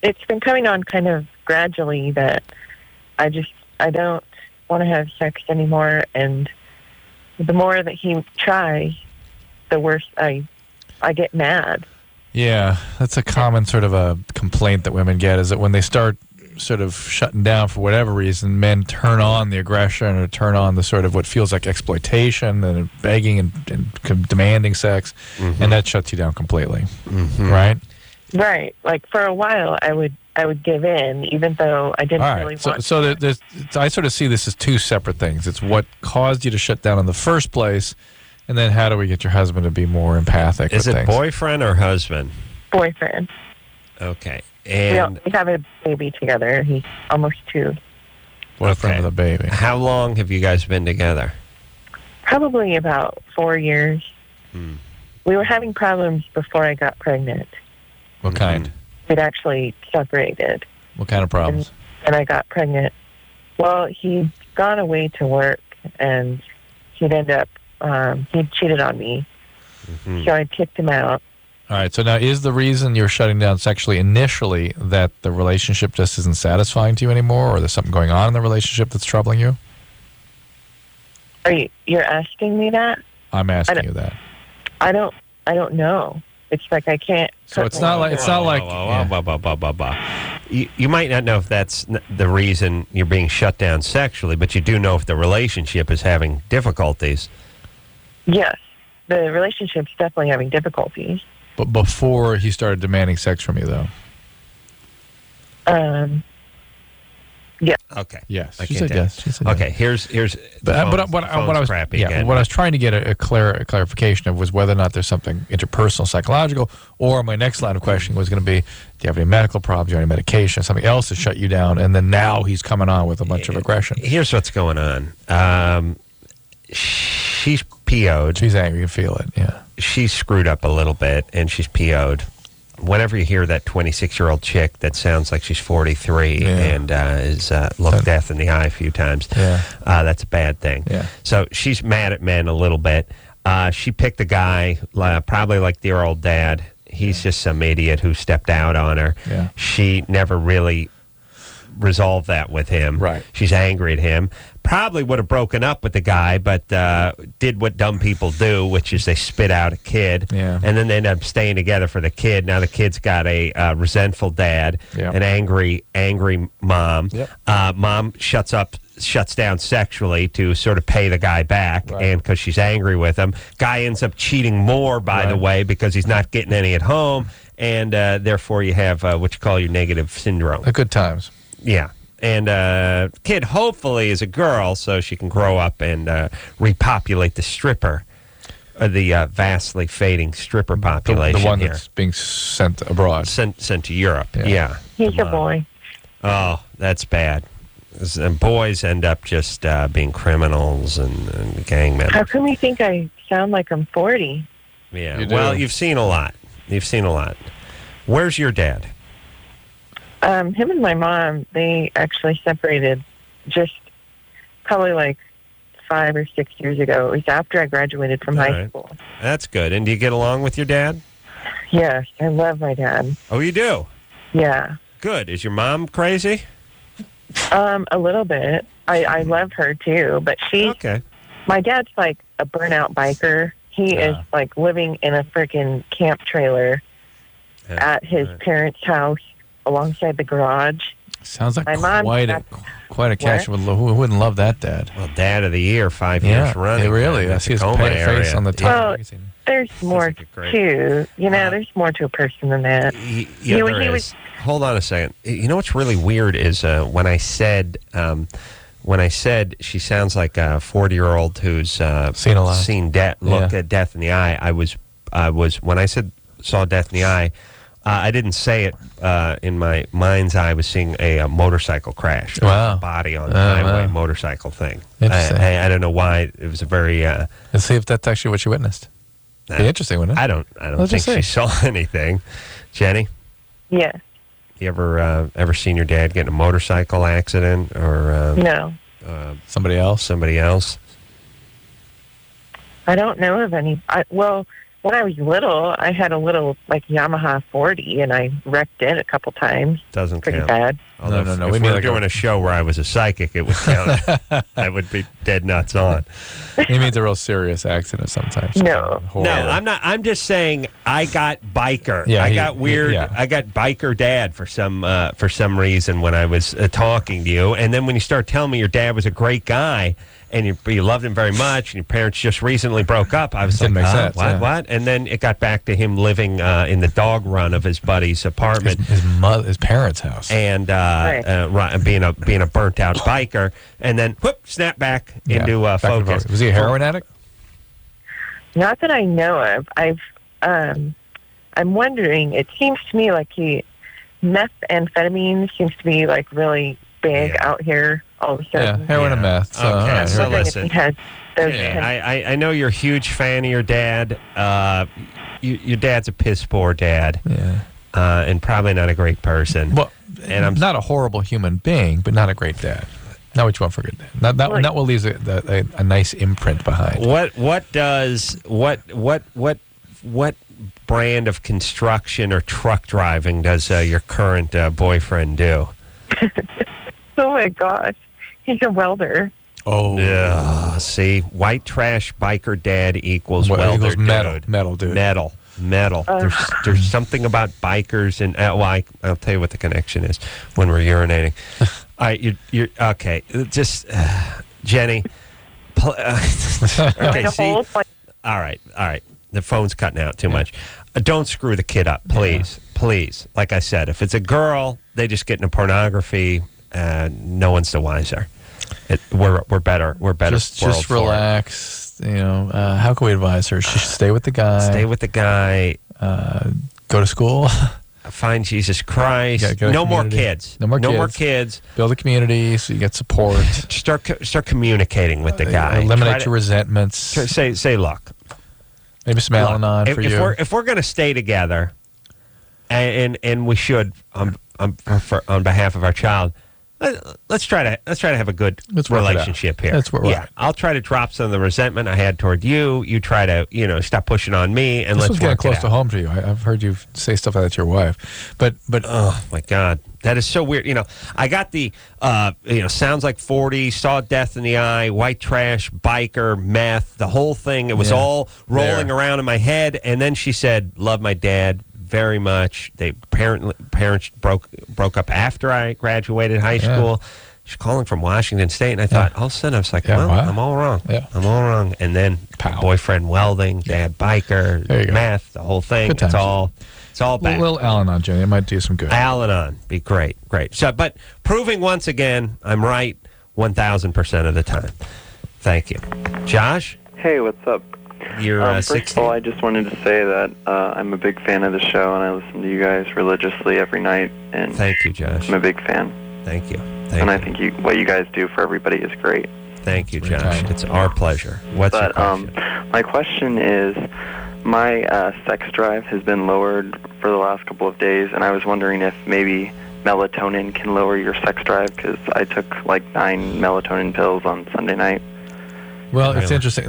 it's been coming on kind of gradually that I don't want to have sex anymore, and the more that he tries, the worse I get mad. Yeah, that's a common sort of a complaint that women get, is that when they start sort of shutting down for whatever reason, men turn on the aggression or turn on the sort of what feels like exploitation and begging and demanding sex, and that shuts you down completely, right? Right. Like for a while, I would give in, even though I didn't really want. So I sort of see this as 2 separate things. It's what caused you to shut down in the first place. And then how do we get your husband to be more empathic? Is it boyfriend or husband? Boyfriend. Okay. And we have a baby together. He's almost 2. Boyfriend with a baby. How long have you guys been together? Probably about 4 years. We were having problems before I got pregnant. What kind? We'd actually separated. What kind of problems? And I got pregnant. Well, he'd gone away to work, and he'd end up he cheated on me, so I kicked him out. All right, so now is the reason you're shutting down sexually initially that the relationship just isn't satisfying to you anymore, or there's something going on in the relationship that's troubling you? You're asking me that? I'm asking you that. I don't know. It's like I can't. So it's not like You might not know if that's the reason you're being shut down sexually, but you do know if the relationship is having difficulties. Yes, the relationship's definitely having difficulties. But before he started demanding sex from you, though? Yeah. Okay. Yes. She said yes. Okay. Here's. What I was trying to get a clarification of was whether or not there's something interpersonal, psychological, or my next line of questioning was going to be, do you have any medical problems? Do you have any medication? Something else has shut you down, and then now he's coming on with a bunch of aggression. Here's what's going on. She's PO'd. She's angry. You feel it. Yeah. She's screwed up a little bit, and she's PO'd. Whenever you hear that 26-year-old chick that sounds like she's 43 and has looked death in the eye a few times, that's a bad thing. Yeah. So she's mad at men a little bit. She picked a guy, probably like their old dad. He's just some idiot who stepped out on her. Yeah. She never really resolved that with him. Right. She's angry at him. probably would have broken up with the guy, but did what dumb people do, which is they spit out a kid, and then they end up staying together for the kid. Now the kid's got a resentful dad, an angry mom. Mom shuts down sexually to sort of pay the guy back, and because she's angry with him. Guy ends up cheating more, by the way, because he's not getting any at home, and therefore you have what you call your negative syndrome. The good times. Yeah. And kid hopefully is a girl, so she can grow up and repopulate the stripper, the vastly fading stripper population. The one here. that's being sent abroad. Sent to Europe, yeah. He's a boy. Oh, that's bad. And boys end up just being criminals and gang members. How come you think I sound like I'm 40? Yeah, well, you've seen a lot. Where's your dad? Him and my mom, they actually separated just probably like 5 or 6 years ago. It was after I graduated from high school. That's good. And do you get along with your dad? Yes, I love my dad. Oh, you do? Yeah. Good. Is your mom crazy? A little bit. I love her too, but my dad's like a burnout biker. He is like living in a freaking camp trailer at his parents' house alongside the garage. Sounds like my quite a catch. Who wouldn't love that dad? Well, Dad of the Year, 5 years running. Really. I see his face on the top. Well, there's more to, there's more to a person than that. Yeah, there is. Hold on a second. You know what's really weird is when I said she sounds like a 40-year-old who's seen look at death in the eye. I was when I saw death in the eye, I didn't say it in my mind's eye. I was seeing a motorcycle crash. Wow. A body on the highway, motorcycle thing. Interesting. I don't know why. It was a very... Let's see if that's actually what you witnessed. Be interesting, wouldn't it? I don't think she saw anything. Jenny? Yeah. You ever seen your dad get in a motorcycle accident or... no. Somebody else? I don't know of any. When I was little, I had a little like Yamaha 40, and I wrecked it a couple times. Doesn't pretty count. bad. Although no. If we were doing a show where I was a psychic, it would count. I would be dead nuts on. He means a real serious accident sometimes. No, I'm not. I'm just saying I got biker. Yeah, I got weird. Yeah. I got biker dad for some reason when I was talking to you, and then when you start telling me your dad was a great guy. And you loved him very much, and your parents just recently broke up. I was like, what? And then it got back to him living in the dog run of his buddy's apartment, his parents' house, and being a burnt out biker. And then snap back into focus. Was he a heroin addict? Not that I know of. I'm wondering. It seems to me like methamphetamine seems to be like really big out here. All of a sudden. Yeah, heroin and meth. So, okay, so listen. I know you're a huge fan of your dad. Your dad's a piss poor dad. Yeah. And probably not a great person. Well, and I'm not a horrible human being, but not a great dad. Not what you want for a good dad. That will leave a nice imprint behind. What brand of construction or truck driving does your current boyfriend do? Oh my gosh. He's a welder. Oh. Yeah. See, white trash biker dad equals welder equals metal. Metal, dude. Metal. There's something about bikers and I'll tell you what the connection is when we're urinating. All right, you're okay. Just Jenny. Okay, see. All right. The phone's cutting out too much. Don't screw the kid up, please. Please. Like I said, if it's a girl, they just get into pornography. No one's the wiser. We're better. We're better. Just relax. How can we advise her? She should stay with the guy. Go to school. Find Jesus Christ. No more kids. No more kids. Build a community so you get support. Start communicating with the guy. Eliminate your resentments. Say, look. Maybe some Al-Anon for you. If we're going to stay together, and we should on behalf of our child. let's try to have a good Let's work it out. relationship here. Let's work it out. I'll try to drop some of the resentment I had toward you. You try to, stop pushing on me, and This let's was getting work close it to out. home to you. I've heard you say stuff like that to your wife. But Oh my God, that is so weird. I got the sounds like 40, saw death in the eye, white trash, biker, meth, the whole thing. It was all rolling around in my head. And then she said, "Love my dad very much." They parents broke up after I graduated high school. She's calling from Washington State, and I thought all of a sudden I was like, "Well, wow. I'm all wrong. Yeah. I'm all wrong." And then boyfriend welding, dad biker, There you go. meth, the whole thing. Good It's times. all a back. little Al-Anon, Jenny. It might do some good. Al-Anon be great. So, but proving once again I'm right 1,000% of the time. Thank you, Josh. Hey, what's up? You're First 16. of all, I just wanted to say that I'm a big fan of the show, and I listen to you guys religiously every night. And Thank you, Josh. I'm a big fan. Thank you. I think what you guys do for everybody is great. Thank you, Josh. It's our pleasure. What's your question? My question is, my sex drive has been lowered for the last couple of days, and I was wondering if maybe melatonin can lower your sex drive, because I took like 9 melatonin pills on Sunday night. Well, it's interesting.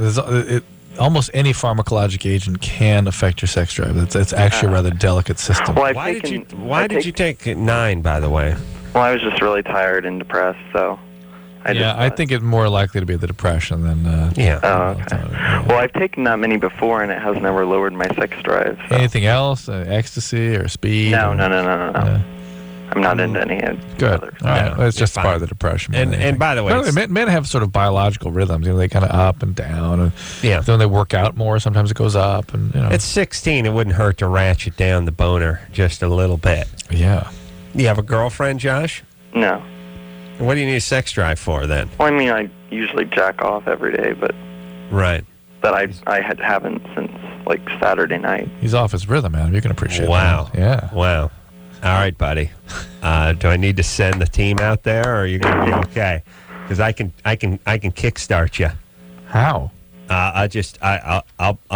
Almost any pharmacologic agent can affect your sex drive. It's actually a rather delicate system. Well, Why did you take 9, by the way? Well, I was just really tired and depressed, so I think it's more likely to be the depression than... Oh, okay. Well, I've taken that many before, and it has never lowered my sex drive. So. Anything else? Ecstasy or speed? No. Yeah. I'm not into any Good. other All right. No, Well, it's just fine. part of the depression. And by the way, men have sort of biological rhythms. They kind of up and down. And Yeah. Then they work out more. Sometimes it goes up. And it's 16. It wouldn't hurt to ratchet down the boner just a little bit. Yeah. You have a girlfriend, Josh? No. What do you need a sex drive for then? Well, I mean, I usually jack off every day, but Right. I haven't since like Saturday night. He's off his rhythm, man. You can appreciate Wow. that. Yeah. Wow. All right, buddy. Do I need to send the team out there, or are you going to be okay? Because I can kickstart you. How? I'll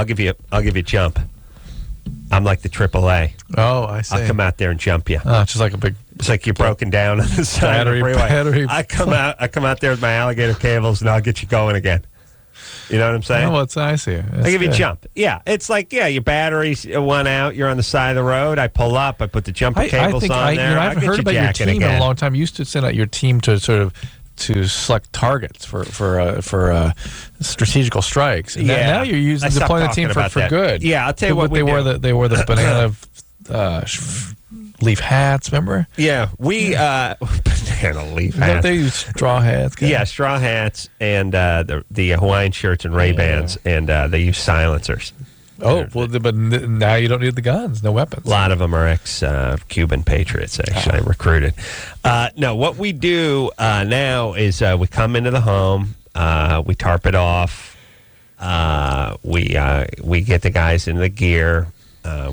give you a jump. I'm like the AAA. Oh, I see. I'll come out there and jump you. Oh, it's just like a big... It's like you're broken down on the side of the freeway. Battery. I come out there with my alligator cables, and I'll get you going again. You know what I'm saying? Oh, I see. I give you a jump. Yeah, it's like, your batteries went out. You're on the side of the road. I pull up. I put the jumper cables on there. I haven't heard about your team in a long time. You used to send out your team to sort of select targets for strategical strikes. And now you're deploying the team for good. Yeah, I'll tell you what they wore the banana leaf hats. Remember? Yeah, we banana leaf hats. They use straw hats. Yeah, straw hats and the Hawaiian shirts and Ray-Bans, and they use silencers. Oh, well, but now you don't need the guns, no weapons. A lot of them are ex-Cuban patriots, actually, recruited. No, what we do now is we come into the home, we tarp it off, we get the guys in the gear,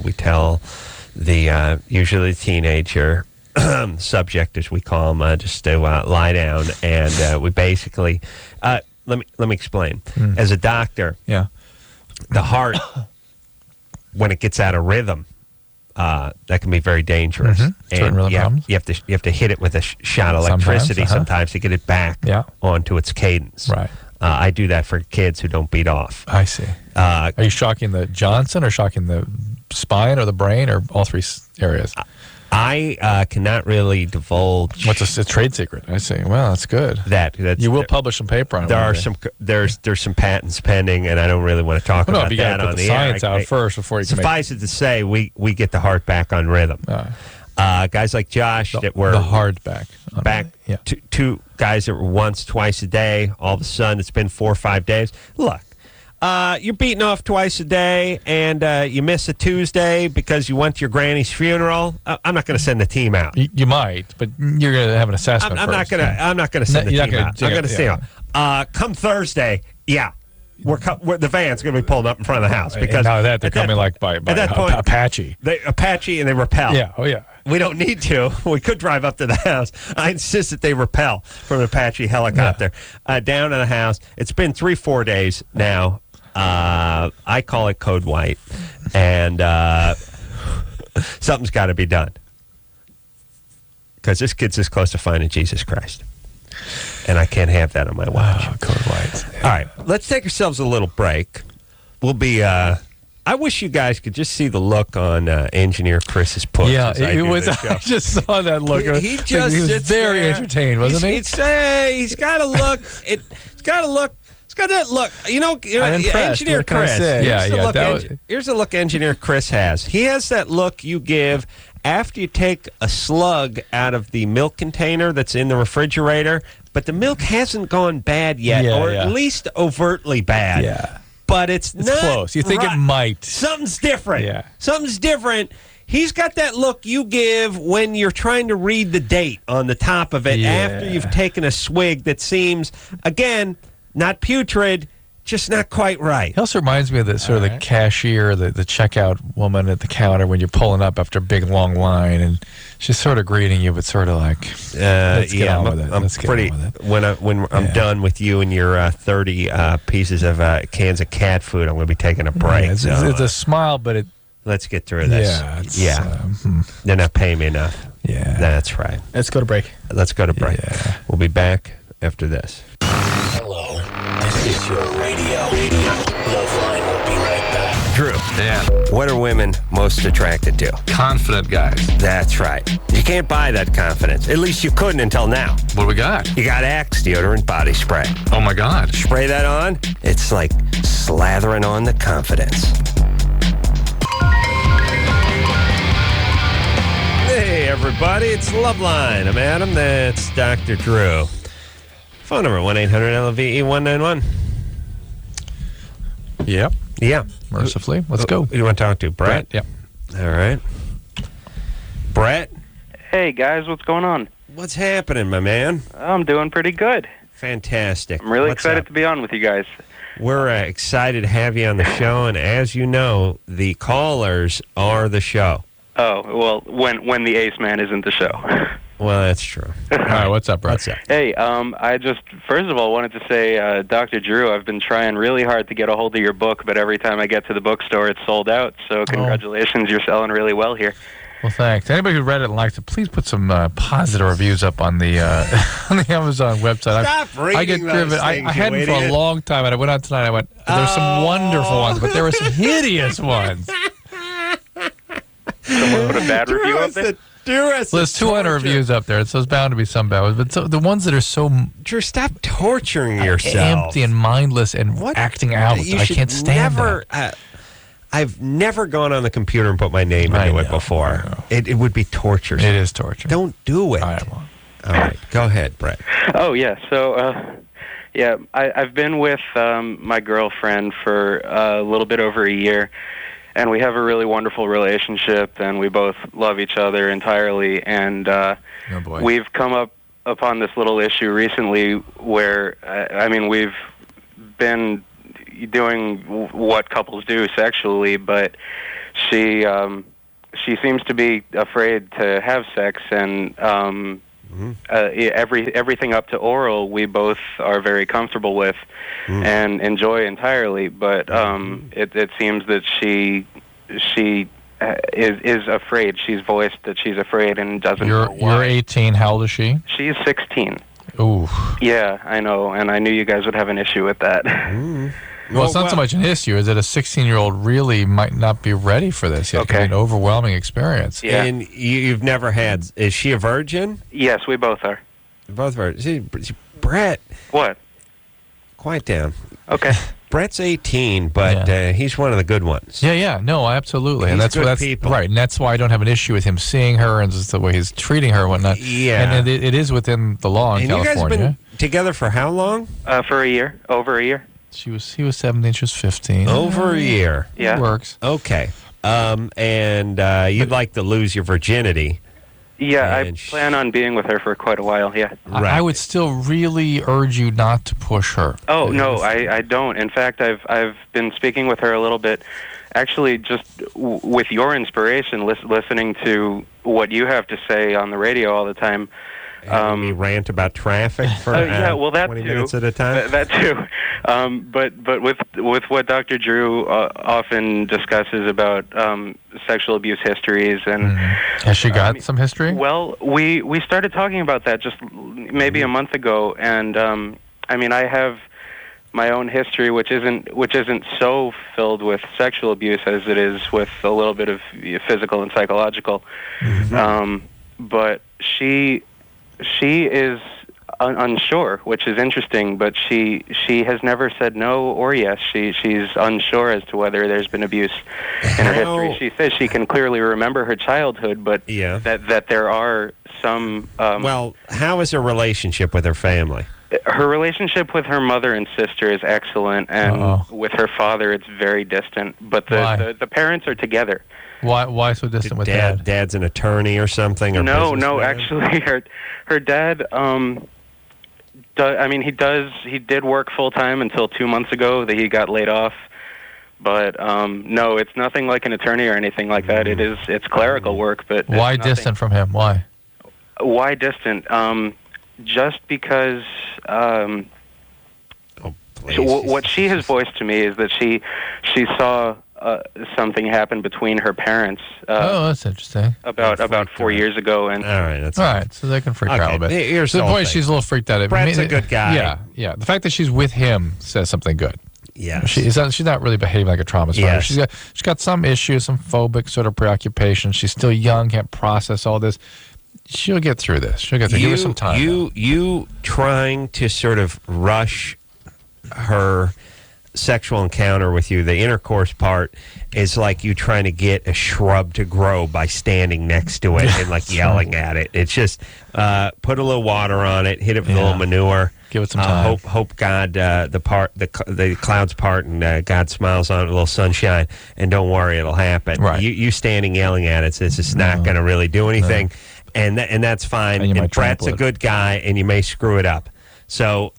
we tell the usually the teenager subject, as we call them, just to lie down, and we basically let me explain. As a doctor, the heart, when it gets out of rhythm, that can be very dangerous. And you have to hit it with a shot of electricity sometimes to get it back onto its cadence. Right. I do that for kids who don't beat off. I see. Are you shocking the Johnson or shocking the spine or the brain or all three areas? I cannot really divulge. What's a trade secret? I see. Well, that's good. That's you will publish some paper on it. There's some patents pending, and I don't really want to talk about you that put on the the science air. out first before you can suffice it to say, we get the heart back on rhythm. Guys like Josh that were the hard back. Two guys that were once, twice a day. All of a sudden, it's been 4 or 5 days. Look. You're beating off twice a day, and you miss a Tuesday because you went to your granny's funeral. I'm not going to send the team out. You might, but you're going to have an assessment. I'm not going to send the team out. I'm going to stay on. Come Thursday, the van's going to be pulled up in front of the house because now that they're coming like by that point, Apache. Apache, and they rappel. Yeah. Oh yeah. We don't need to. We could drive up to the house. I insist that they rappel from an Apache helicopter down to the house. It's been 3-4 days now. I call it Code White, and something's got to be done. because this kid's this close to finding Jesus Christ. And I can't have that on my watch. Code white. All right, let's take ourselves a little break. We'll be... I wish you guys could just see the look on engineer Chris's puss. Yeah, it was. I just saw that look. He just was sits very there. entertained, wasn't he? He's got to look. He's got to look. He's got that look. You know, engineer What can I Chris. say? Here's the look engineer Chris has. He has that look you give after you take a slug out of the milk container that's in the refrigerator, but the milk hasn't gone bad yet, or at least overtly bad. Yeah. But it's not close. You think right. it might. Something's different. Yeah. Something's different. He's got that look you give when you're trying to read the date on the top of it after you've taken a swig that seems, again, not putrid, just not quite right. He also reminds me of the sort of the cashier, the checkout woman at the counter when you're pulling up after a big long line, and she's sort of greeting you, but sort of like, let's get on with it. Let's get on with it. When I'm done with you and your 30 pieces of cans of cat food, I'm going to be taking a break. Yeah, it's a smile, but let's get through this. They're not paying me enough. Yeah, that's right. Let's go to break. Let's go to break. Yeah. We'll be back after this. Hello, this is your radio. LoveLine will be right back. Drew. Yeah. What are women most attracted to? Confident guys. That's right. You can't buy that confidence. At least you couldn't until now. What do we got? You got Axe deodorant body spray. Oh, my God. Spray that on, it's like slathering on the confidence. Hey, everybody. It's LoveLine. I'm Adam. That's Dr. Drew. Phone number 1-800-LVE-191. Yep. Yeah. Mercifully. Let's go. Who do you want to talk to? Brett? Yep. All right. Brett? Hey, guys, what's going on? What's happening, my man? I'm doing pretty good. Fantastic. I'm really What's excited up? to be on with you guys. We're excited to have you on the show, and as you know, the callers are the show. Oh, well, when the Ace Man isn't the show. Well, that's true. All right, what's up, Brett? What's up? Hey, I just, first of all, wanted to say, Dr. Drew, I've been trying really hard to get a hold of your book, but every time I get to the bookstore, it's sold out. So congratulations, you're selling really well here. Well, thanks. Anybody who read it and liked it, please put some positive reviews up on the on the Amazon website. Stop reading I get driven. those I things, hadn't you for a idiot. long time, and I went on tonight. I went, there's some wonderful ones, but there were some hideous ones. Someone put a bad review up there? Well, there's 200 reviews up there, so there's bound to be some bad ones. But so, the ones that are so Drew, stop torturing yourself. empty and mindless and acting out, You I should can't stand never, that. I've never gone on the computer and put my name into it before. It would be torture. It is torture. Don't do it. I won't. All right, go ahead, Brett. Oh, yeah. So, I've been with my girlfriend for a little bit over a year, and we have a really wonderful relationship, and we both love each other entirely. And we've come upon this little issue recently where, we've been doing what couples do sexually, but she seems to be afraid to have sex, and everything up to oral we both are very comfortable with and enjoy entirely, but it seems that she is afraid. She's voiced that she's afraid and doesn't know why. You're 18. How old is she? She's 16. Ooh. Yeah, I know, and I knew you guys would have an issue with that. Well, it's not so much an issue. Is that a 16-year-old really might not be ready for this yet? It could be an overwhelming experience. Yeah. And you've never had... Is she a virgin? Yes, we both are. Both virgins. See, Brett... What? Quiet down. Okay. Brett's 18, but he's one of the good ones. Yeah. No, absolutely. And He's good people. Right, and that's why I don't have an issue with him seeing her and just the way he's treating her and whatnot. Yeah. And it is within the law in And you guys California. have been together for how long? For a year. Over a year. He was 17, she was 15. Over a year. Yeah. It works. Okay. And you'd like to lose your virginity. Yeah, I plan on being with her for quite a while, yeah. I would still really urge you not to push her. Oh, no, I don't. In fact, I've been speaking with her a little bit, actually just with your inspiration, listening to what you have to say on the radio all the time. Having me rant about traffic for that 20 too. minutes at a time? That too. But with what Dr. Drew often discusses about sexual abuse histories and has she got some history? Well, we started talking about that just maybe a month ago, and I have my own history, which isn't so filled with sexual abuse as it is with a little bit of physical and psychological. But she is unsure, which is interesting. But she has never said no or yes. She's unsure as to whether there's been abuse in her history. She says she can clearly remember her childhood, but that there are some. How is her relationship with her family? Her relationship with her mother and sister is excellent, and with her father, it's very distant. But the parents are together. Why so distant with dad? Dad's an attorney or something? Or no. Actually, her dad. He did work full time until 2 months ago that he got laid off. But no, it's nothing like an attorney or anything like that. It's clerical work. But why distant from him? Why? Why distant? Just because what she has voiced to me is that she saw something happen between her parents. That's interesting. About 4 years ago, and all right, all right. So they can freak out a little bit. Here's the point: she's a little freaked out. Brett's a good guy. Yeah. The fact that she's with him says something good. Yeah, she's not really behaving like a trauma survivor. Yes. She's got some issues, some phobic sort of preoccupation. She's still young, can't process all this. She'll get through this. She'll get through. Give her some time. You trying to sort of rush her sexual encounter with you, the intercourse part, is like you trying to get a shrub to grow by standing next to it and like yelling at it. It's just put a little water on it, hit it with a little manure. Give it some time. Hope God the clouds part and God smiles on it, a little sunshine, and don't worry, it'll happen. Right. You standing yelling at it's just not going to really do anything. No. And that's fine. And Brett's a good guy, and you may screw it up. So,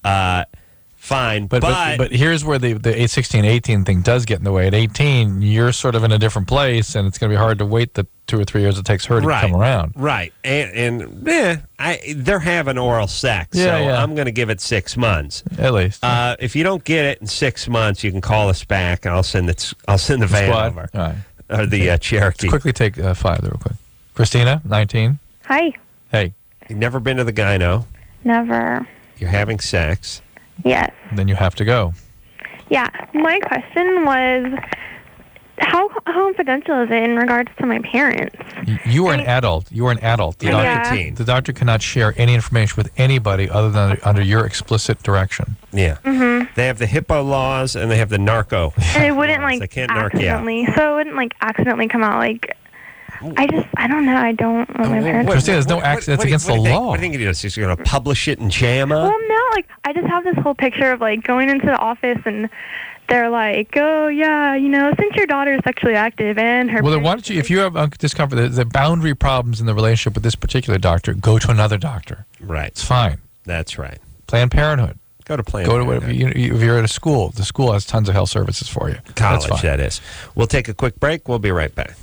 fine. But here's where the 16-18 thing does get in the way. At 18, you're sort of in a different place, and it's going to be hard to wait the 2 or 3 years it takes her to come around. Right. And they're having oral sex, so I'm going to give it 6 months. At least. If you don't get it in 6 months, you can call us back, and I'll send the van over. All right. Or the Cherokee. Let's quickly take 5 there real quick. Christina, 19. Hi. Hey. You've never been to the gyno. Never. You're having sex. Yes. Then you have to go. Yeah. My question was, how confidential is it in regards to my parents? You are an adult. You are an adult. The doctor cannot share any information with anybody other than under your explicit direction. Yeah. Mm-hmm. They have the HIPAA laws and they have the narco. And it wouldn't laws. They can't narc you out. So it wouldn't accidentally come out I don't know. I don't want my parents. Christina, there's no accident. It's against the law. What do you think it is? You're going to publish it in JAMA? Well, no. I just have this whole picture of going into the office and they're like, oh yeah, since your daughter is sexually active and her. Well, then why don't you, if you have discomfort, the boundary problems in the relationship with this particular doctor, go to another doctor. Right. It's fine. That's right. Planned Parenthood. Go to Planned Parenthood. If you're at a school, the school has tons of health services for you. College, that is. We'll take a quick break. We'll be right back.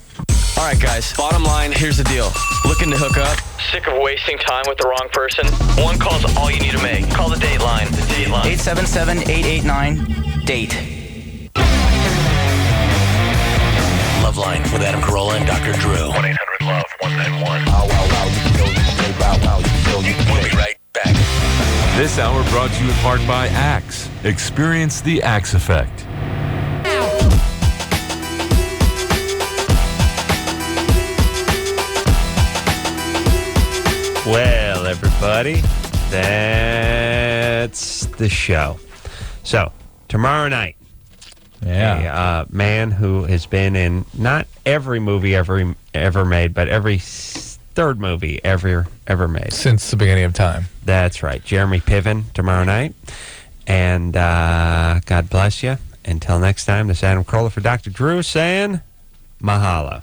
All right, guys. Bottom line, here's the deal. Looking to hook up? Sick of wasting time with the wrong person? One call's all you need to make. Call the Dateline. The Dateline. 877-889-DATE. LoveLine with Adam Carolla and Dr. Drew. 1-800-LOVE-191. We'll be right back. This hour brought to you in part by Axe. Experience the Axe effect. Well, everybody, that's the show. So, tomorrow night, a man who has been in not every movie ever made, but every third movie ever made. Since the beginning of time. That's right. Jeremy Piven tomorrow night. And God bless you. Until next time, this is Adam Carolla for Dr. Drew saying mahalo.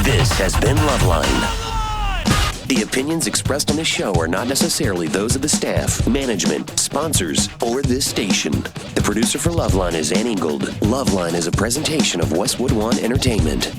This has been LoveLine. The opinions expressed on this show are not necessarily those of the staff, management, sponsors, or this station. The producer for LoveLine is Ann Ingold. LoveLine is a presentation of Westwood One Entertainment.